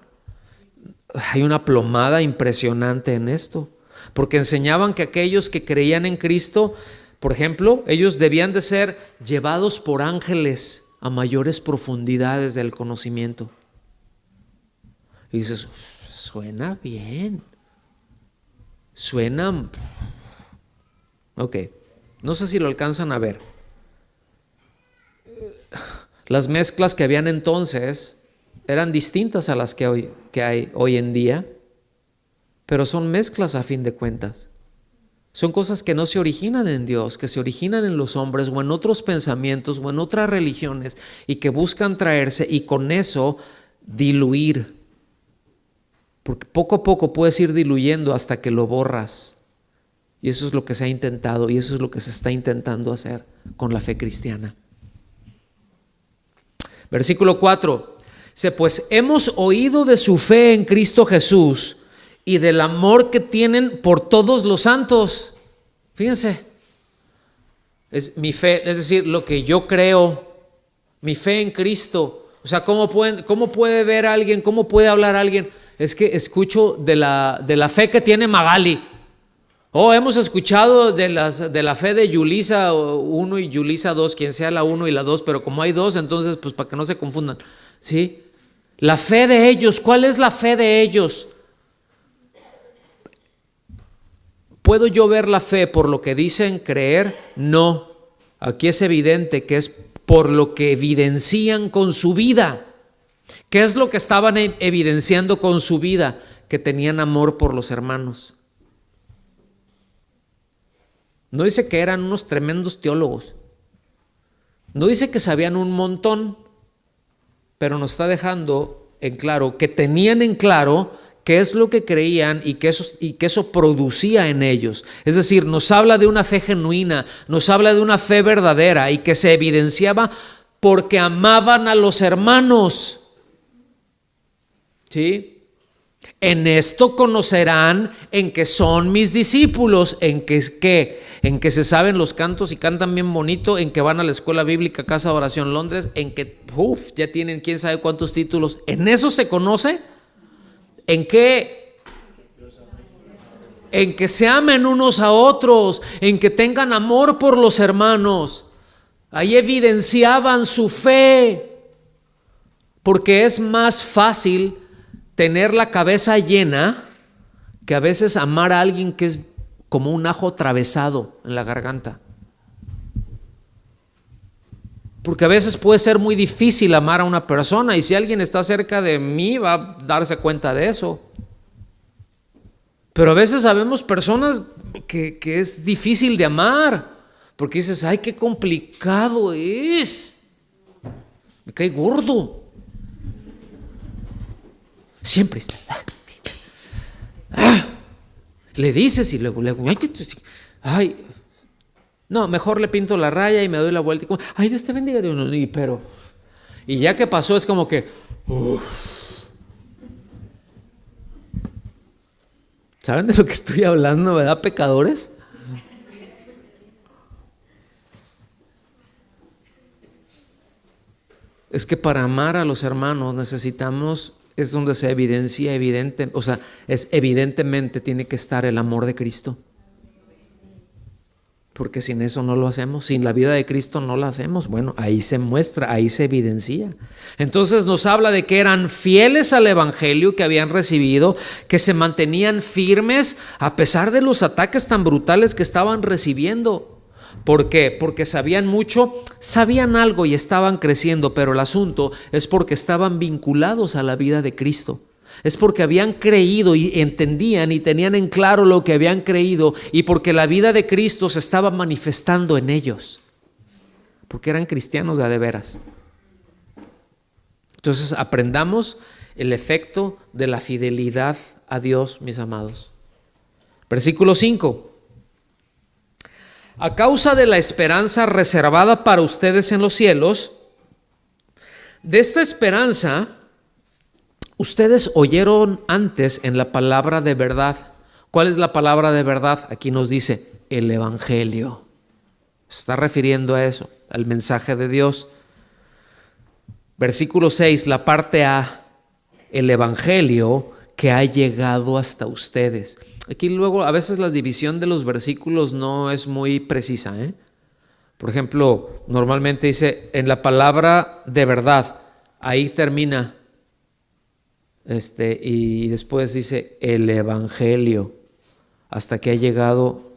hay una plomada impresionante en esto. Porque enseñaban que aquellos que creían en Cristo, por ejemplo, ellos debían de ser llevados por ángeles a mayores profundidades del conocimiento. Y dices, suena bien. Suena, ok, no sé si lo alcanzan a ver. Las mezclas que habían entonces eran distintas a las que hay hoy en día, pero son mezclas a fin de cuentas. Son cosas que no se originan en Dios, que se originan en los hombres o en otros pensamientos o en otras religiones y que buscan traerse y con eso diluir. Porque poco a poco puedes ir diluyendo hasta que lo borras. Y eso es lo que se ha intentado y eso es lo que se está intentando hacer con la fe cristiana. Versículo 4. Dice, pues hemos oído de su fe en Cristo Jesús y del amor que tienen por todos los santos. Fíjense, es mi fe, es decir, lo que yo creo, mi fe en Cristo. O sea, ¿cómo puede ver a alguien, cómo puede hablar a alguien? Es que escucho de la fe que tiene Magali. Hemos escuchado de la fe de Yulisa 1 y Yulisa 2, quien sea la 1 y la 2, pero como hay dos, entonces pues para que no se confundan. ¿Sí? La fe de ellos, ¿cuál es la fe de ellos? ¿Puedo yo ver la fe por lo que dicen creer? No. Aquí es evidente que es por lo que evidencian con su vida. ¿Qué es lo que estaban evidenciando con su vida? Que tenían amor por los hermanos. No dice que eran unos tremendos teólogos. No dice que sabían un montón, pero nos está dejando en claro que tenían en claro qué es lo que creían y que eso producía en ellos. Es decir, nos habla de una fe genuina, nos habla de una fe verdadera y que se evidenciaba porque amaban a los hermanos. ¿Sí? En esto conocerán en que son mis discípulos, en que se saben los cantos y cantan bien bonito, en que van a la escuela bíblica Casa de Oración Londres, en que ya tienen quién sabe cuántos títulos. ¿En eso se conoce? ¿En qué? En que se amen unos a otros, en que tengan amor por los hermanos. Ahí evidenciaban su fe, porque es más fácil tener la cabeza llena que a veces amar a alguien que es como un ajo atravesado en la garganta. Porque a veces puede ser muy difícil amar a una persona y si alguien está cerca de mí va a darse cuenta de eso. Pero a veces sabemos personas que es difícil de amar Porque dices, ay, qué complicado es. Me cae gordo. Siempre está. Le dices y luego, ay, no, mejor le pinto la raya y me doy la vuelta y como, ay, Dios te bendiga, y ya que pasó es como que, ¿saben de lo que estoy hablando, verdad, pecadores? Es que para amar a los hermanos necesitamos, es donde se evidencia es evidentemente tiene que estar el amor de Cristo. Porque sin eso no lo hacemos, sin la vida de Cristo no la hacemos. Bueno, ahí se muestra, ahí se evidencia. Entonces nos habla de que eran fieles al evangelio que habían recibido, que se mantenían firmes a pesar de los ataques tan brutales que estaban recibiendo. ¿Por qué? Porque sabían mucho, sabían algo y estaban creciendo, pero el asunto es porque estaban vinculados a la vida de Cristo. Es porque habían creído y entendían y tenían en claro lo que habían creído, y porque la vida de Cristo se estaba manifestando en ellos, porque eran cristianos de veras. Entonces aprendamos el efecto de la fidelidad a Dios, mis amados. Versículo 5. A causa de la esperanza reservada para ustedes en los cielos, de esta esperanza ustedes oyeron antes en la palabra de verdad. ¿Cuál es la palabra de verdad? Aquí nos dice el evangelio. Se está refiriendo a eso, al mensaje de Dios. Versículo 6, la parte A, el evangelio que ha llegado hasta ustedes. Aquí luego a veces la división de los versículos no es muy precisa, Por ejemplo, normalmente dice en la palabra de verdad, ahí termina, y después dice el evangelio hasta que ha llegado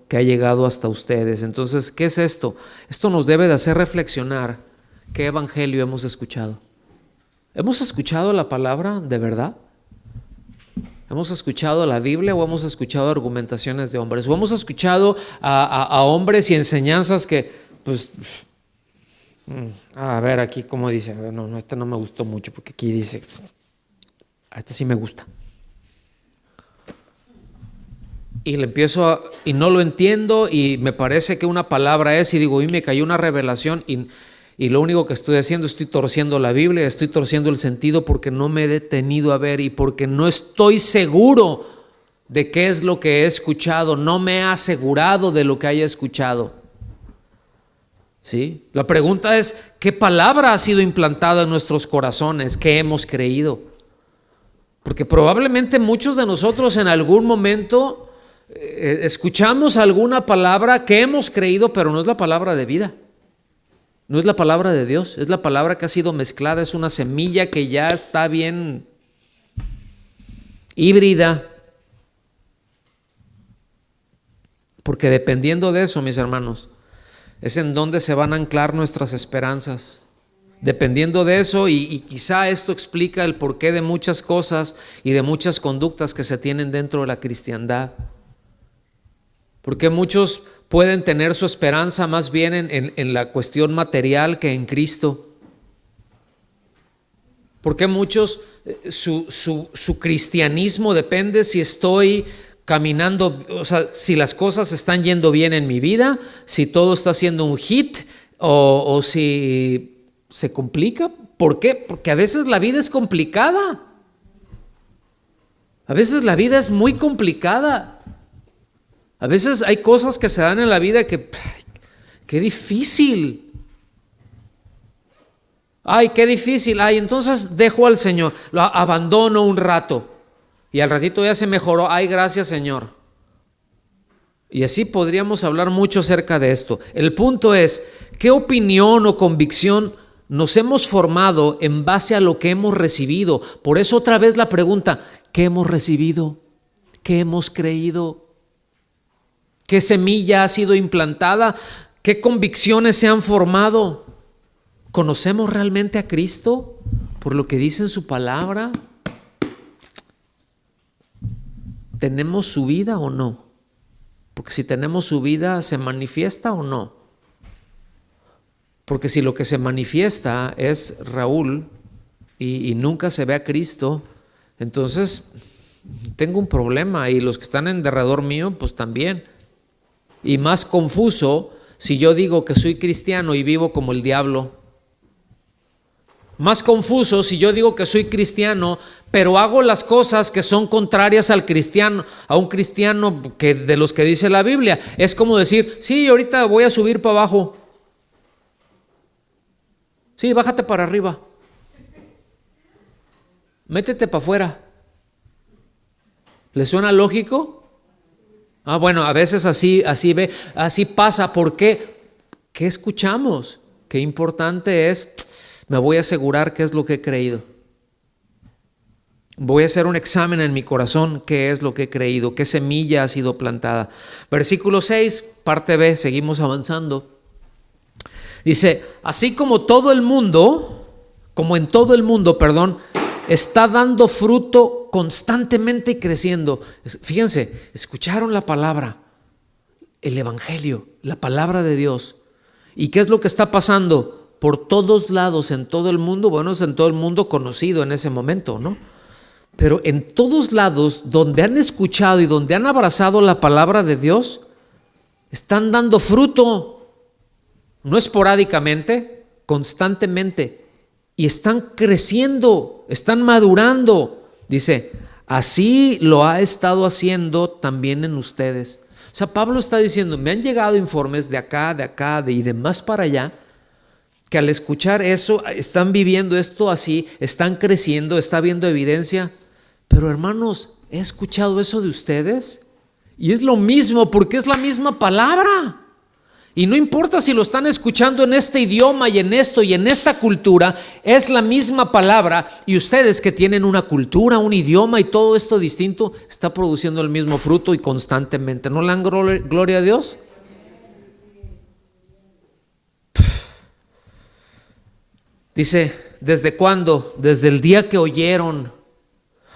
hasta ustedes. Entonces, ¿qué es esto? Esto nos debe de hacer reflexionar. ¿Qué evangelio hemos escuchado? ¿Hemos escuchado la palabra de verdad? ¿Hemos escuchado la Biblia o hemos escuchado argumentaciones de hombres? ¿O hemos escuchado a hombres y enseñanzas que, pues, a ver aquí cómo dice? No, no me gustó mucho porque aquí dice, sí me gusta. Y le empiezo y no lo entiendo y me parece que una palabra es y digo, y me cayó una revelación y lo único que estoy haciendo, estoy torciendo la Biblia, estoy torciendo el sentido porque no me he detenido a ver y porque no estoy seguro de qué es lo que he escuchado, no me he asegurado de lo que haya escuchado. ¿Sí? La pregunta es, ¿qué palabra ha sido implantada en nuestros corazones? ¿Qué hemos creído? Porque probablemente muchos de nosotros en algún momento escuchamos alguna palabra que hemos creído, pero no es la palabra de vida. No es la palabra de Dios, es la palabra que ha sido mezclada, es una semilla que ya está bien híbrida. Porque dependiendo de eso, mis hermanos, es en donde se van a anclar nuestras esperanzas. Dependiendo de eso, y quizá esto explica el porqué de muchas cosas y de muchas conductas que se tienen dentro de la cristiandad. Porque muchos pueden tener su esperanza más bien en la cuestión material que en Cristo. Porque muchos, su cristianismo depende si estoy caminando, o sea, si las cosas están yendo bien en mi vida, si todo está siendo un hit o si se complica. ¿Por qué? Porque a veces la vida es complicada. A veces la vida es muy complicada. A veces hay cosas que se dan en la vida que, qué difícil. Ay, qué difícil. Ay, entonces dejo al Señor, lo abandono un rato y al ratito ya se mejoró. Ay, gracias, Señor. Y así podríamos hablar mucho acerca de esto. El punto es, ¿qué opinión o convicción nos hemos formado en base a lo que hemos recibido? Por eso otra vez la pregunta, ¿qué hemos recibido? ¿Qué hemos creído? ¿Qué semilla ha sido implantada? ¿Qué convicciones se han formado? ¿Conocemos realmente a Cristo por lo que dice en su palabra? ¿Tenemos su vida o no? Porque si tenemos su vida, ¿se manifiesta o no? Porque si lo que se manifiesta es Raúl y nunca se ve a Cristo, entonces tengo un problema, y los que están en derredor mío pues también. Y más confuso si yo digo que soy cristiano y vivo como el diablo. Más confuso si yo digo que soy cristiano, pero hago las cosas que son contrarias al cristiano, a un cristiano que de los que dice la Biblia. Es como decir, sí, ahorita voy a subir para abajo. Sí, bájate para arriba. Métete para afuera. ¿Le suena lógico? Ah, bueno, a veces así pasa. ¿Por qué? ¿Qué escuchamos? Qué importante es, me voy a asegurar qué es lo que he creído. Voy a hacer un examen en mi corazón, qué es lo que he creído, qué semilla ha sido plantada. Versículo 6, parte B, seguimos avanzando. Dice, así como en todo el mundo, está dando fruto constantemente y creciendo. Fíjense, escucharon la palabra, el evangelio, la palabra de Dios. ¿Y qué es lo que está pasando? Por todos lados, en todo el mundo, bueno, es en todo el mundo conocido en ese momento, ¿no? Pero en todos lados donde han escuchado y donde han abrazado la palabra de Dios, están dando fruto. No esporádicamente, constantemente. Y están creciendo, están madurando. Dice, así lo ha estado haciendo también en ustedes. O sea, Pablo está diciendo, me han llegado informes de acá, y de más para allá, que al escuchar eso, están viviendo esto así, están creciendo, está habiendo evidencia. Pero hermanos, he escuchado eso de ustedes y es lo mismo, porque es la misma palabra. Y no importa si lo están escuchando en este idioma y en esto y en esta cultura, es la misma palabra, y ustedes que tienen una cultura, un idioma y todo esto distinto, está produciendo el mismo fruto y constantemente. ¿No le dan gloria a Dios? Dice, ¿desde cuándo? Desde el día que oyeron.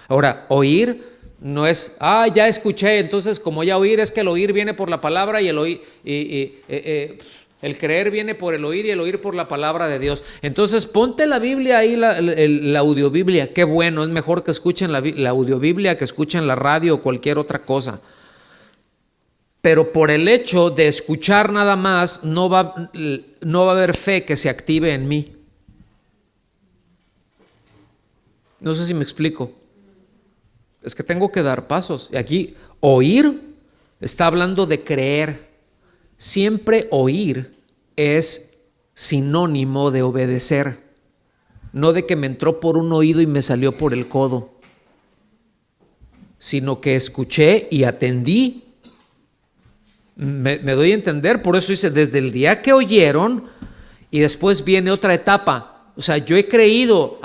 Ahora, oír no es, ya escuché, entonces como ya oír, es que el oír viene por la palabra y el oír, el creer viene por el oír y el oír por la palabra de Dios. Entonces ponte la Biblia ahí, la audiobiblia, qué bueno, es mejor que escuchen la audiobiblia que escuchen la radio o cualquier otra cosa. Pero por el hecho de escuchar nada más, no va a haber fe que se active en mí. No sé si me explico. Es que tengo que dar pasos. Y aquí, oír está hablando de creer. Siempre oír es sinónimo de obedecer. No de que me entró por un oído y me salió por el codo, sino que escuché y atendí. Me doy a entender. Por eso dice, desde el día que oyeron, y después viene otra etapa. O sea, yo he creído.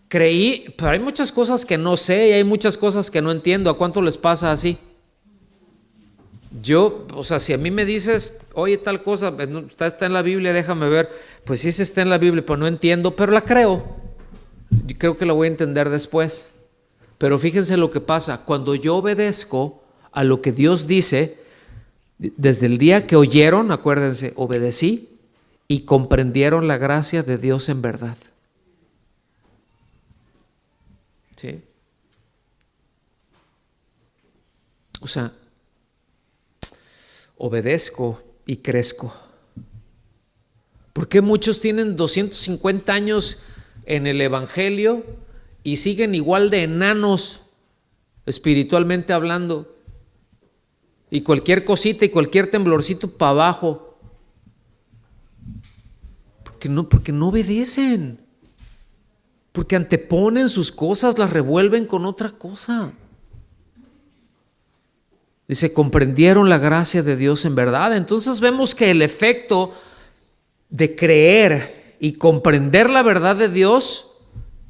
Creí, pero hay muchas cosas que no sé y hay muchas cosas que no entiendo. ¿A cuánto les pasa así? Si a mí me dices, oye, tal cosa, está en la Biblia, déjame ver. Pues sí, está en la Biblia, pero no entiendo, pero la creo. Yo creo que la voy a entender después. Pero fíjense lo que pasa. Cuando yo obedezco a lo que Dios dice, desde el día que oyeron, acuérdense, obedecí y comprendieron la gracia de Dios en verdad. ¿Sí? O sea, obedezco y crezco. ¿Por qué muchos tienen 250 años en el evangelio y siguen igual de enanos espiritualmente hablando? Y cualquier cosita y cualquier temblorcito para abajo. Porque no obedecen. Porque anteponen sus cosas, las revuelven con otra cosa. Dice, comprendieron la gracia de Dios en verdad. Entonces vemos que el efecto de creer y comprender la verdad de Dios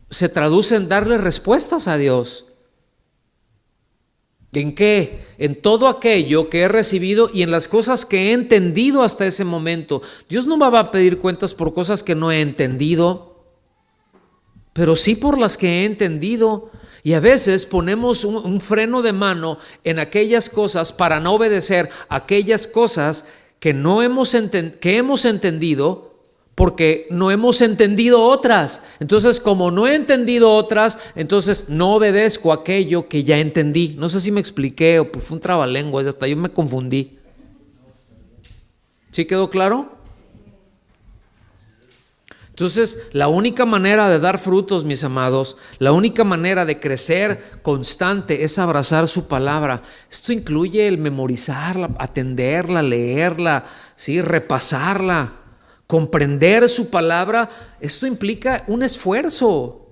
se traduce en darle respuestas a Dios. ¿En qué? En todo aquello que he recibido y en las cosas que he entendido hasta ese momento. Dios no me va a pedir cuentas por cosas que no he entendido, pero sí por las que he entendido. Y a veces ponemos un freno de mano en aquellas cosas para no obedecer aquellas cosas que hemos entendido porque no hemos entendido otras. Entonces, como no he entendido otras, entonces no obedezco aquello que ya entendí. No sé si me expliqué o pues fue un trabalenguas, hasta yo me confundí. ¿Sí quedó claro? Entonces, la única manera de dar frutos, mis amados, la única manera de crecer constante es abrazar su palabra. Esto incluye el memorizarla, atenderla, leerla, ¿sí? Repasarla, comprender su palabra. Esto implica un esfuerzo.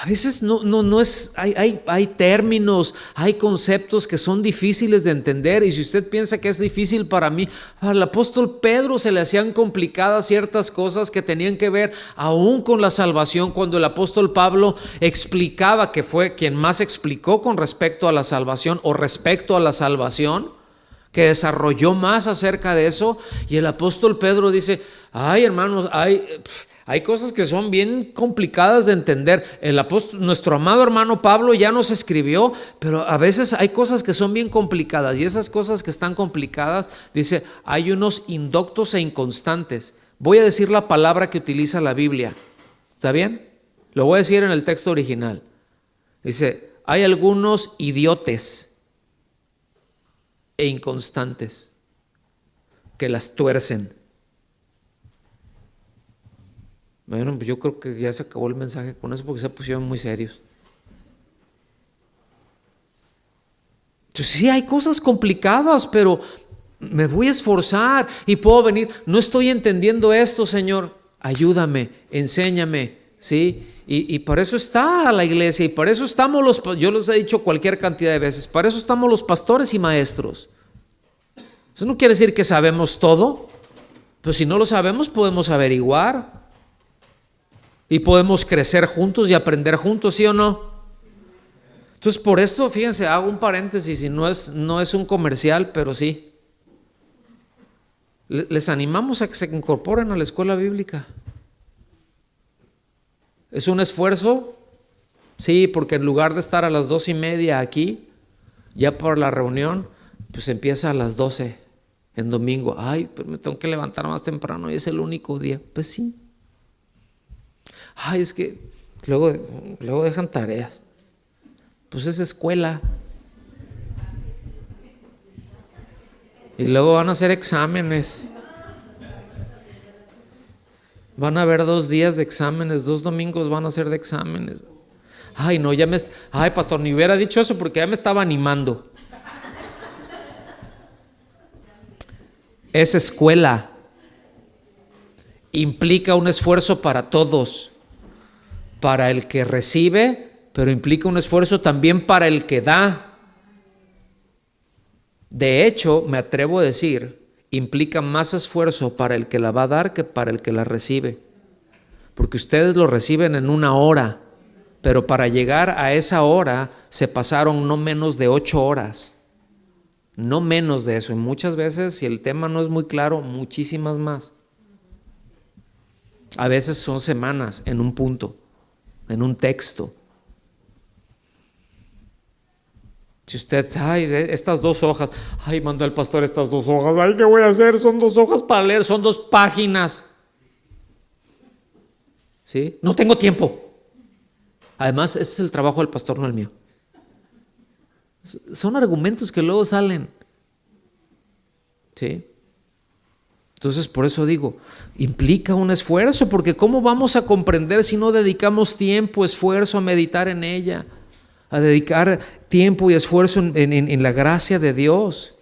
A veces no es, hay términos, hay conceptos que son difíciles de entender, y si usted piensa que es difícil para mí, al apóstol Pedro se le hacían complicadas ciertas cosas que tenían que ver aún con la salvación, cuando el apóstol Pablo explicaba, que fue quien más explicó con respecto a la salvación o respecto a la salvación, que desarrolló más acerca de eso, y el apóstol Pedro dice, ay hermanos, hay cosas que son bien complicadas de entender. Nuestro amado hermano Pablo ya nos escribió, pero a veces hay cosas que son bien complicadas, y esas cosas que están complicadas, dice, hay unos indoctos e inconstantes. Voy a decir la palabra que utiliza la Biblia, ¿está bien? Lo voy a decir en el texto original. Dice, hay algunos idiotes e inconstantes que las tuercen. Bueno, pues yo creo que ya se acabó el mensaje con eso, porque se pusieron muy serios. Entonces, sí, hay cosas complicadas, pero me voy a esforzar y puedo venir. No estoy entendiendo esto, Señor. Ayúdame, enséñame, ¿sí? Y para eso está la iglesia, y para eso estamos yo les he dicho cualquier cantidad de veces, para eso estamos los pastores y maestros. Eso no quiere decir que sabemos todo, pero si no lo sabemos podemos averiguar. Y podemos crecer juntos y aprender juntos, ¿sí o no? Entonces, por esto, fíjense, hago un paréntesis, y no es un comercial, pero sí. Les animamos a que se incorporen a la escuela bíblica. ¿Es un esfuerzo? Sí, porque en lugar de estar a las 2:30 aquí, ya por la reunión, pues empieza a las 12 en domingo. Ay, pero me tengo que levantar más temprano y es el único día. Pues sí. Ay, es que luego dejan tareas. Pues es escuela. Y luego van a hacer exámenes. Van a haber 2 días de exámenes, 2 domingos van a ser de exámenes. Ay, no, ay, pastor, ni hubiera dicho eso porque ya me estaba animando. Es escuela. Implica un esfuerzo para todos. Para el que recibe, pero implica un esfuerzo también para el que da. De hecho, me atrevo a decir, implica más esfuerzo para el que la va a dar que para el que la recibe. Porque ustedes lo reciben en 1 hora, pero para llegar a esa hora se pasaron no menos de 8 horas. No menos de eso. Y muchas veces, si el tema no es muy claro, muchísimas más. A veces son semanas en un punto, en un texto. Si usted, ay, estas 2 hojas, ay, mandó el pastor estas 2 hojas, ay, ¿qué voy a hacer? Son 2 hojas para leer, son 2 páginas. ¿Sí? No tengo tiempo. Además, ese es el trabajo del pastor, no el mío. Son argumentos que luego salen. ¿Sí? Entonces, por eso digo, implica un esfuerzo, porque ¿cómo vamos a comprender si no dedicamos tiempo, esfuerzo a meditar en ella? A dedicar tiempo y esfuerzo en la gracia de Dios.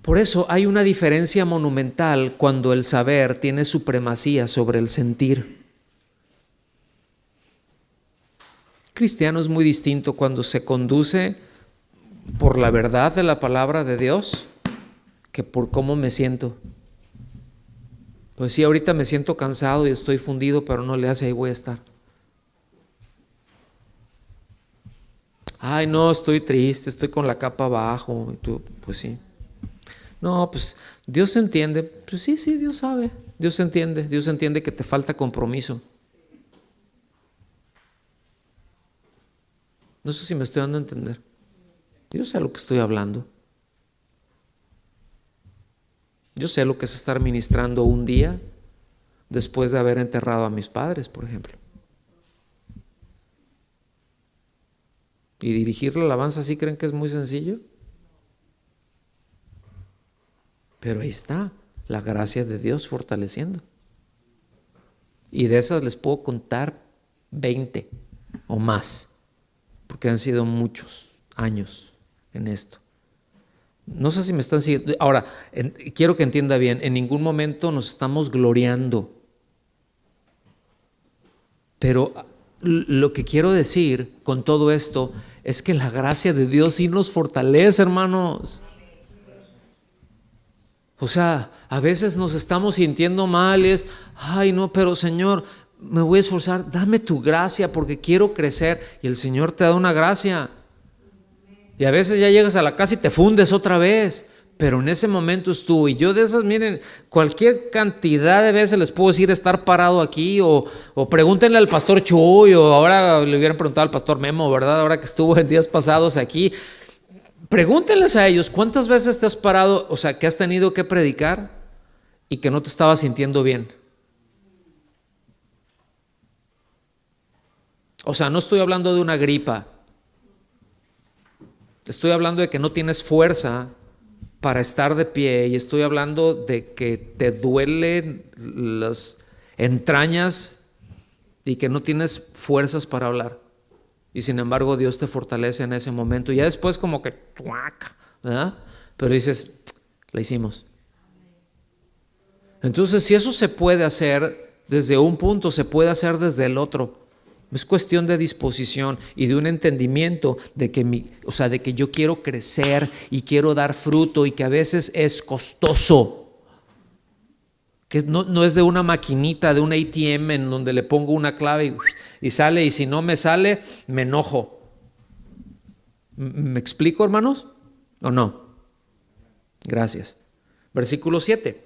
Por eso hay una diferencia monumental cuando el saber tiene supremacía sobre el sentir. Cristiano es muy distinto cuando se conduce por la verdad de la palabra de Dios que por cómo me siento. Pues sí, ahorita me siento cansado y estoy fundido, pero no le hace, ahí voy a estar. Ay, no, estoy triste, estoy con la capa abajo. Y tú, pues sí. No, pues Dios entiende. Pues sí, Dios sabe. Dios entiende que te falta compromiso. No sé si me estoy dando a entender. Dios sabe lo que estoy hablando. Yo sé lo que es estar ministrando un día después de haber enterrado a mis padres, por ejemplo. ¿Y dirigir la alabanza sí creen que es muy sencillo? Pero ahí está la gracia de Dios fortaleciendo. Y de esas les puedo contar 20 o más, porque han sido muchos años en esto. No sé si me están siguiendo. Ahora, quiero que entienda bien, en ningún momento nos estamos gloriando. Pero lo que quiero decir con todo esto es que la gracia de Dios sí nos fortalece, hermanos. O sea, a veces nos estamos sintiendo mal, es, ay no, pero Señor, me voy a esforzar, dame tu gracia porque quiero crecer. Y el Señor te da una gracia. Y a veces ya llegas a la casa y te fundes otra vez, pero en ese momento estuvo. Y yo de esas, miren, cualquier cantidad de veces les puedo decir estar parado aquí, o pregúntenle al pastor Chuy, o ahora le hubieran preguntado al pastor Memo, ¿verdad? Ahora que estuvo en días pasados aquí. Pregúntenles a ellos, ¿cuántas veces te has parado, o sea, que has tenido que predicar y que no te estabas sintiendo bien? O sea, no estoy hablando de una gripa. Estoy hablando de que no tienes fuerza para estar de pie, y estoy hablando de que te duelen las entrañas y que no tienes fuerzas para hablar. Y sin embargo Dios te fortalece en ese momento. Y ya después como que, ¿verdad? Pero dices, la hicimos. Entonces, si eso se puede hacer desde un punto, se puede hacer desde el otro. Es cuestión de disposición y de un entendimiento de que de que yo quiero crecer y quiero dar fruto, y que a veces es costoso. Que no es de una maquinita, de un ATM en donde le pongo una clave y sale, y si no me sale, me enojo. ¿Me explico, hermanos? ¿O no? Gracias. Versículo 7.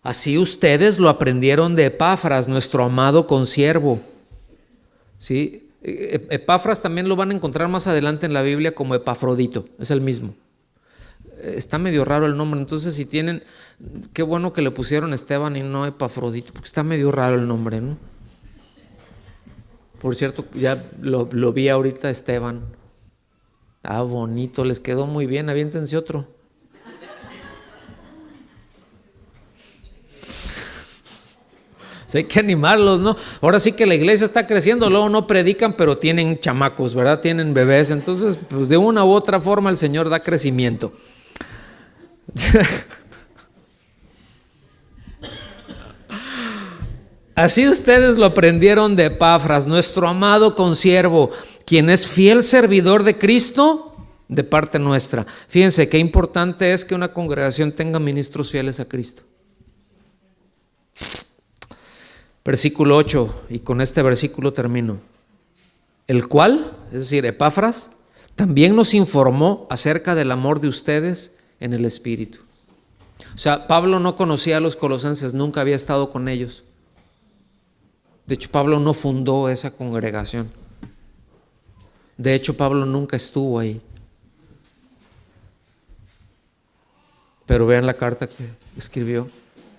Así ustedes lo aprendieron de Epafras, nuestro amado consiervo. ¿Sí? Epafras también lo van a encontrar más adelante en la Biblia como Epafrodito, es el mismo. Está medio raro el nombre, entonces si tienen, qué bueno que le pusieron Esteban y no Epafrodito, porque está medio raro el nombre, ¿no? Por cierto, ya lo vi ahorita, Esteban. Ah, bonito, les quedó muy bien, aviéntense otro. Hay que animarlos, ¿no? Ahora sí que la iglesia está creciendo, luego no predican, pero tienen chamacos, ¿verdad? Tienen bebés, entonces pues de una u otra forma el Señor da crecimiento. Así ustedes lo aprendieron de Epafras, nuestro amado consiervo, quien es fiel servidor de Cristo de parte nuestra. Fíjense qué importante es que una congregación tenga ministros fieles a Cristo. Versículo 8, y con este versículo termino. El cual, es decir, Epafras, también nos informó acerca del amor de ustedes en el Espíritu. O sea, Pablo no conocía a los colosenses, nunca había estado con ellos. De hecho, Pablo no fundó esa congregación. De hecho, Pablo nunca estuvo ahí. Pero vean la carta que escribió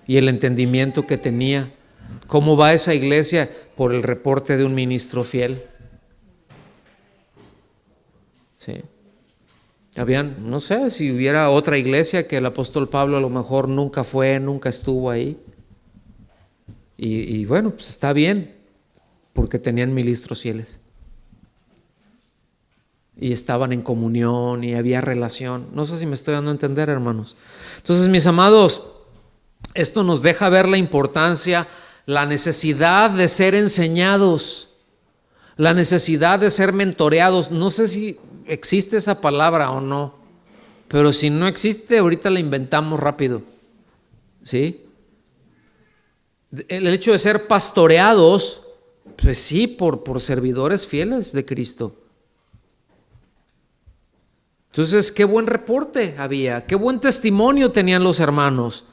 y el entendimiento que tenía. ¿Cómo va esa iglesia? Por el reporte de un ministro fiel. Sí. Habían, no sé, si hubiera otra iglesia que el apóstol Pablo a lo mejor nunca fue, nunca estuvo ahí. Y bueno, pues está bien, porque tenían ministros fieles. Y estaban en comunión y había relación. No sé si me estoy dando a entender, hermanos. Entonces, mis amados, esto nos deja ver la importancia, la necesidad de ser enseñados, la necesidad de ser mentoreados. No sé si existe esa palabra o no, pero si no existe, ahorita la inventamos rápido. ¿Sí? El hecho de ser pastoreados, pues sí, por servidores fieles de Cristo. Entonces, qué buen reporte había, qué buen testimonio tenían los hermanos.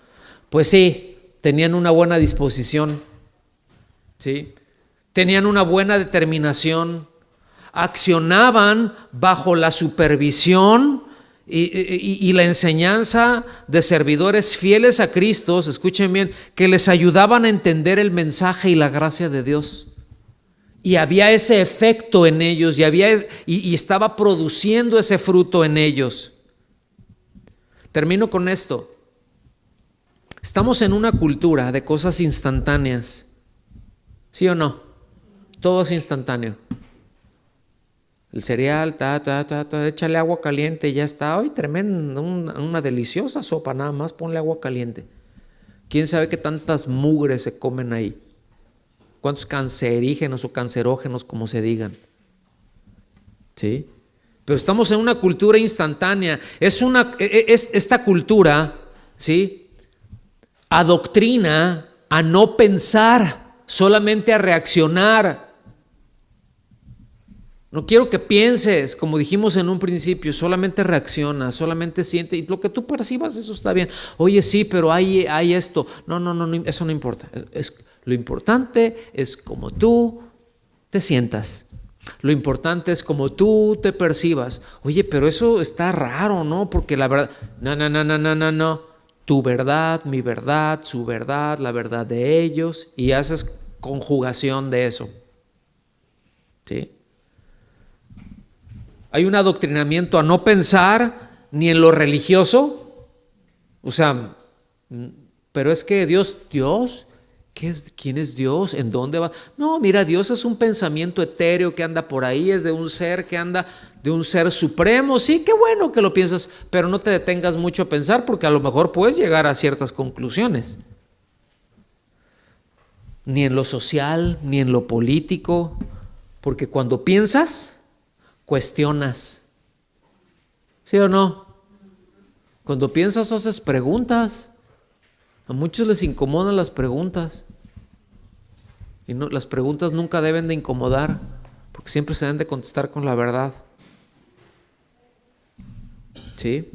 Pues sí, tenían una buena disposición, ¿sí? Tenían una buena determinación, accionaban bajo la supervisión y la enseñanza de servidores fieles a Cristo, escuchen bien, que les ayudaban a entender el mensaje y la gracia de Dios. Y había ese efecto en ellos y estaba produciendo ese fruto en ellos. Termino con esto. Estamos en una cultura de cosas instantáneas. ¿Sí o no? Todo es instantáneo. El cereal, échale agua caliente y ya está. ¡Ay, tremendo! Una deliciosa sopa, nada más ponle agua caliente. ¿Quién sabe qué tantas mugres se comen ahí? ¿Cuántos cancerígenos o cancerógenos, como se digan? ¿Sí? Pero estamos en una cultura instantánea. Esta cultura, ¿sí?, adoctrina a no pensar, solamente a reaccionar. No quiero que pienses, como dijimos en un principio, solamente reacciona, solamente siente, y lo que tú percibas, eso está bien. Oye, sí, pero hay esto. No, eso no importa. Lo importante es cómo tú te sientas. Lo importante es cómo tú te percibas. Oye, pero eso está raro, ¿no? Porque la verdad, no. Tu verdad, mi verdad, su verdad, la verdad de ellos, y haces conjugación de eso. ¿Sí? Hay un adoctrinamiento a no pensar ni en lo religioso. O sea, pero es que Dios, ¿quién es Dios? ¿En dónde va? No, mira, Dios es un pensamiento etéreo que anda por ahí, es de un ser que anda, de un ser supremo. Sí, qué bueno que lo piensas, pero no te detengas mucho a pensar, porque a lo mejor puedes llegar a ciertas conclusiones. Ni en lo social, ni en lo político, porque cuando piensas, cuestionas. ¿Sí o no? Cuando piensas, haces preguntas. A muchos les incomodan las preguntas. Y no, las preguntas nunca deben de incomodar, porque siempre se deben de contestar con la verdad. ¿Sí?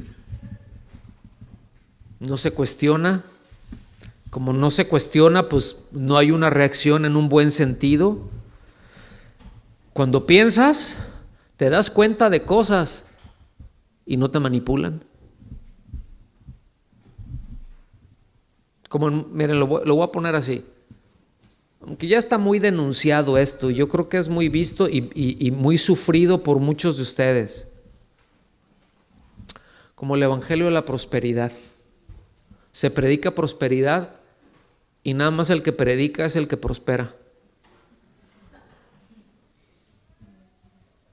No se cuestiona. Como no se cuestiona, pues no hay una reacción en un buen sentido. Cuando piensas, te das cuenta de cosas y no te manipulan. Como, miren, lo voy a poner así. Aunque ya está muy denunciado esto, yo creo que es muy visto y muy sufrido por muchos de ustedes. Como el evangelio de la prosperidad. Se predica prosperidad y nada más el que predica es el que prospera.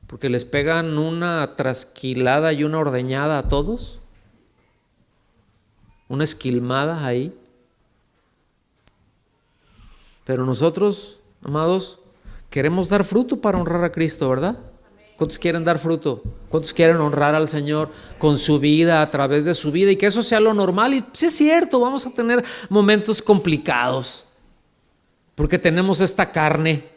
Porque les pegan una trasquilada y una ordeñada a todos. Una esquilmada ahí. Pero nosotros, amados, queremos dar fruto para honrar a Cristo, ¿verdad? ¿Cuántos quieren dar fruto? ¿Cuántos quieren honrar al Señor con su vida, a través de su vida? Y que eso sea lo normal. Y sí es cierto, vamos a tener momentos complicados. Porque tenemos esta carne.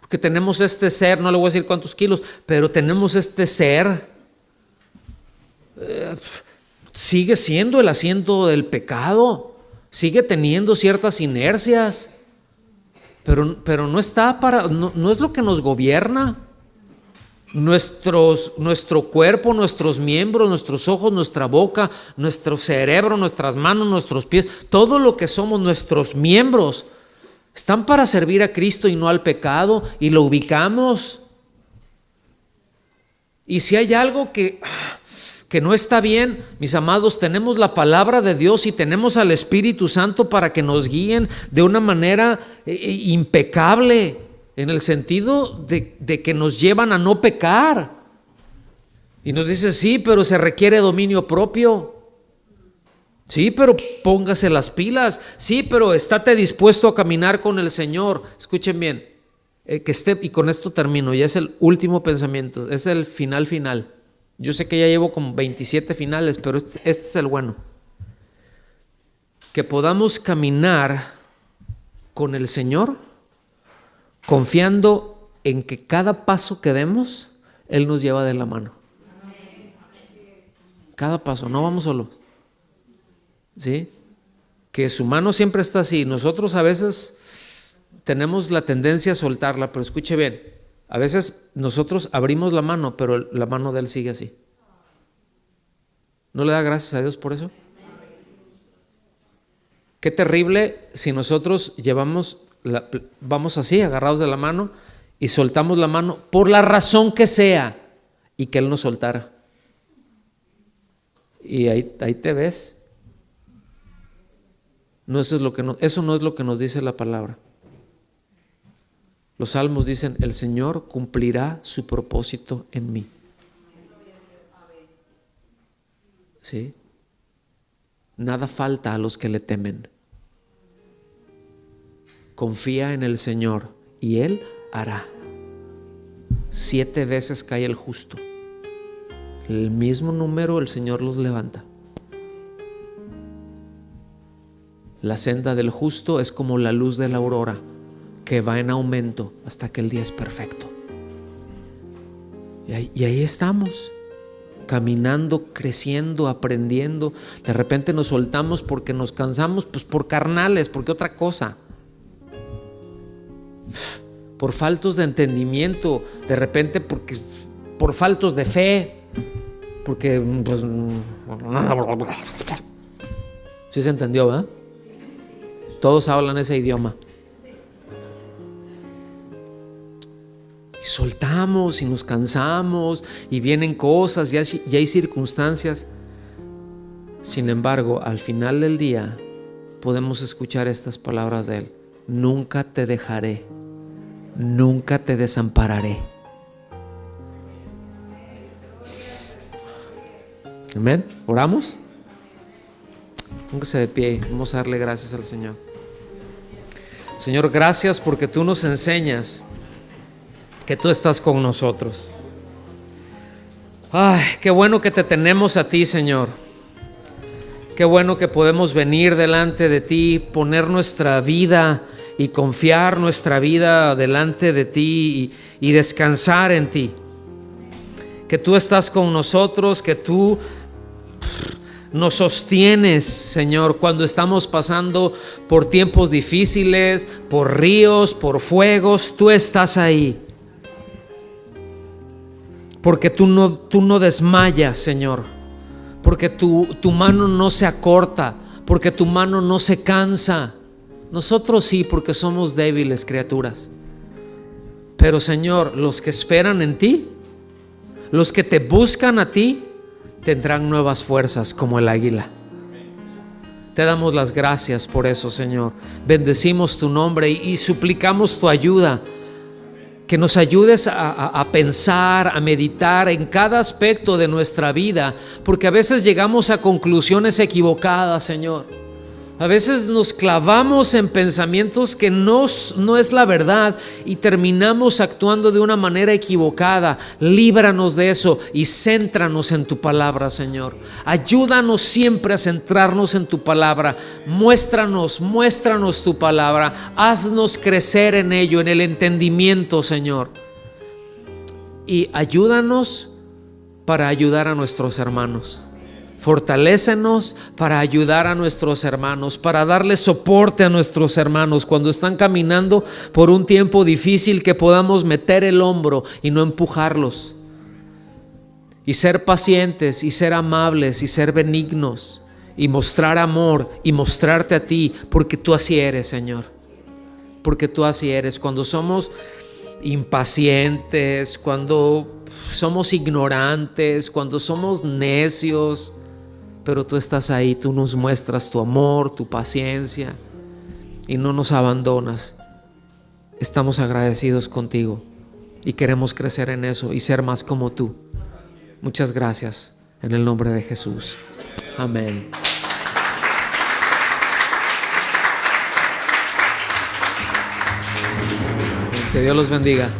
Que tenemos este ser, no le voy a decir cuántos kilos, pero tenemos este ser, sigue siendo el asiento del pecado, sigue teniendo ciertas inercias, pero no está no es lo que nos gobierna. Nuestro cuerpo, nuestros miembros, nuestros ojos, nuestra boca, nuestro cerebro, nuestras manos, nuestros pies, todo lo que somos, nuestros miembros, están para servir a Cristo y no al pecado, y lo ubicamos. Y si hay algo que no está bien, mis amados, tenemos la palabra de Dios y tenemos al Espíritu Santo para que nos guíen de una manera impecable, en el sentido de que nos llevan a no pecar. Y nos dice, sí, pero se requiere dominio propio. Sí, pero póngase las pilas. Sí, pero estate dispuesto a caminar con el Señor. Escuchen bien, y con esto termino, ya es el último pensamiento, es el final. Yo sé que ya llevo como 27 finales, pero este es el bueno. Que podamos caminar con el Señor, confiando en que cada paso que demos, Él nos lleva de la mano. Cada paso, no vamos solos. ¿Sí? Que su mano siempre está así. Nosotros a veces tenemos la tendencia a soltarla, pero escuche bien, a veces nosotros abrimos la mano, pero la mano de Él sigue así. ¿No le da gracias a Dios por eso? Qué terrible si nosotros vamos así, agarrados de la mano, y soltamos la mano por la razón que sea, y que Él nos soltara. Y ahí te ves. No, eso no es lo que nos dice la palabra. Los salmos dicen: el Señor cumplirá su propósito en mí. ¿Sí? Nada falta a los que le temen. Confía en el Señor y Él hará. 7 veces cae el justo. El mismo número el Señor los levanta. La senda del justo es como la luz de la aurora, que va en aumento hasta que el día es perfecto. Y ahí estamos, caminando, creciendo, aprendiendo. De repente nos soltamos porque nos cansamos, pues por carnales, porque otra cosa. Por faltos de entendimiento, de repente por faltos de fe, porque pues, ¿sí se entendió, verdad? Todos hablan ese idioma. Y soltamos y nos cansamos y vienen cosas y hay circunstancias. Sin embargo, al final del día podemos escuchar estas palabras de Él: nunca te dejaré, nunca te desampararé. Amén. ¿Oramos? Póngase de pie, vamos a darle gracias al Señor. Señor, gracias porque tú nos enseñas que tú estás con nosotros. Ay, qué bueno que te tenemos a ti, Señor. Qué bueno que podemos venir delante de ti, poner nuestra vida y confiar nuestra vida delante de ti y descansar en ti. Que tú estás con nosotros, que tú nos sostienes, Señor, cuando estamos pasando por tiempos difíciles, por ríos, por fuegos. Tú estás ahí. Porque tú no desmayas, Señor. Porque tu mano no se acorta, porque tu mano no se cansa. Nosotros sí, porque somos débiles criaturas. Pero, Señor, los que esperan en ti, los que te buscan a ti, tendrán nuevas fuerzas como el águila. Te damos las gracias por eso, Señor. Bendecimos tu nombre y suplicamos tu ayuda. Que nos ayudes a pensar, a meditar en cada aspecto de nuestra vida, porque a veces llegamos a conclusiones equivocadas, Señor. A veces nos clavamos en pensamientos que no es la verdad y terminamos actuando de una manera equivocada. Líbranos de eso y céntranos en tu palabra, Señor. Ayúdanos siempre a centrarnos en tu palabra. Muéstranos tu palabra. Haznos crecer en ello, en el entendimiento, Señor. Y ayúdanos para ayudar a nuestros hermanos. Fortalécenos para ayudar a nuestros hermanos, para darle soporte a nuestros hermanos cuando están caminando por un tiempo difícil, que podamos meter el hombro y no empujarlos, y ser pacientes y ser amables y ser benignos y mostrar amor y mostrarte a ti, porque tú así eres, Señor. Porque tú así eres. Cuando somos impacientes, cuando somos ignorantes, cuando somos necios, pero tú estás ahí, tú nos muestras tu amor, tu paciencia y no nos abandonas. Estamos agradecidos contigo y queremos crecer en eso y ser más como tú. Muchas gracias en el nombre de Jesús. Amén. Que Dios los bendiga.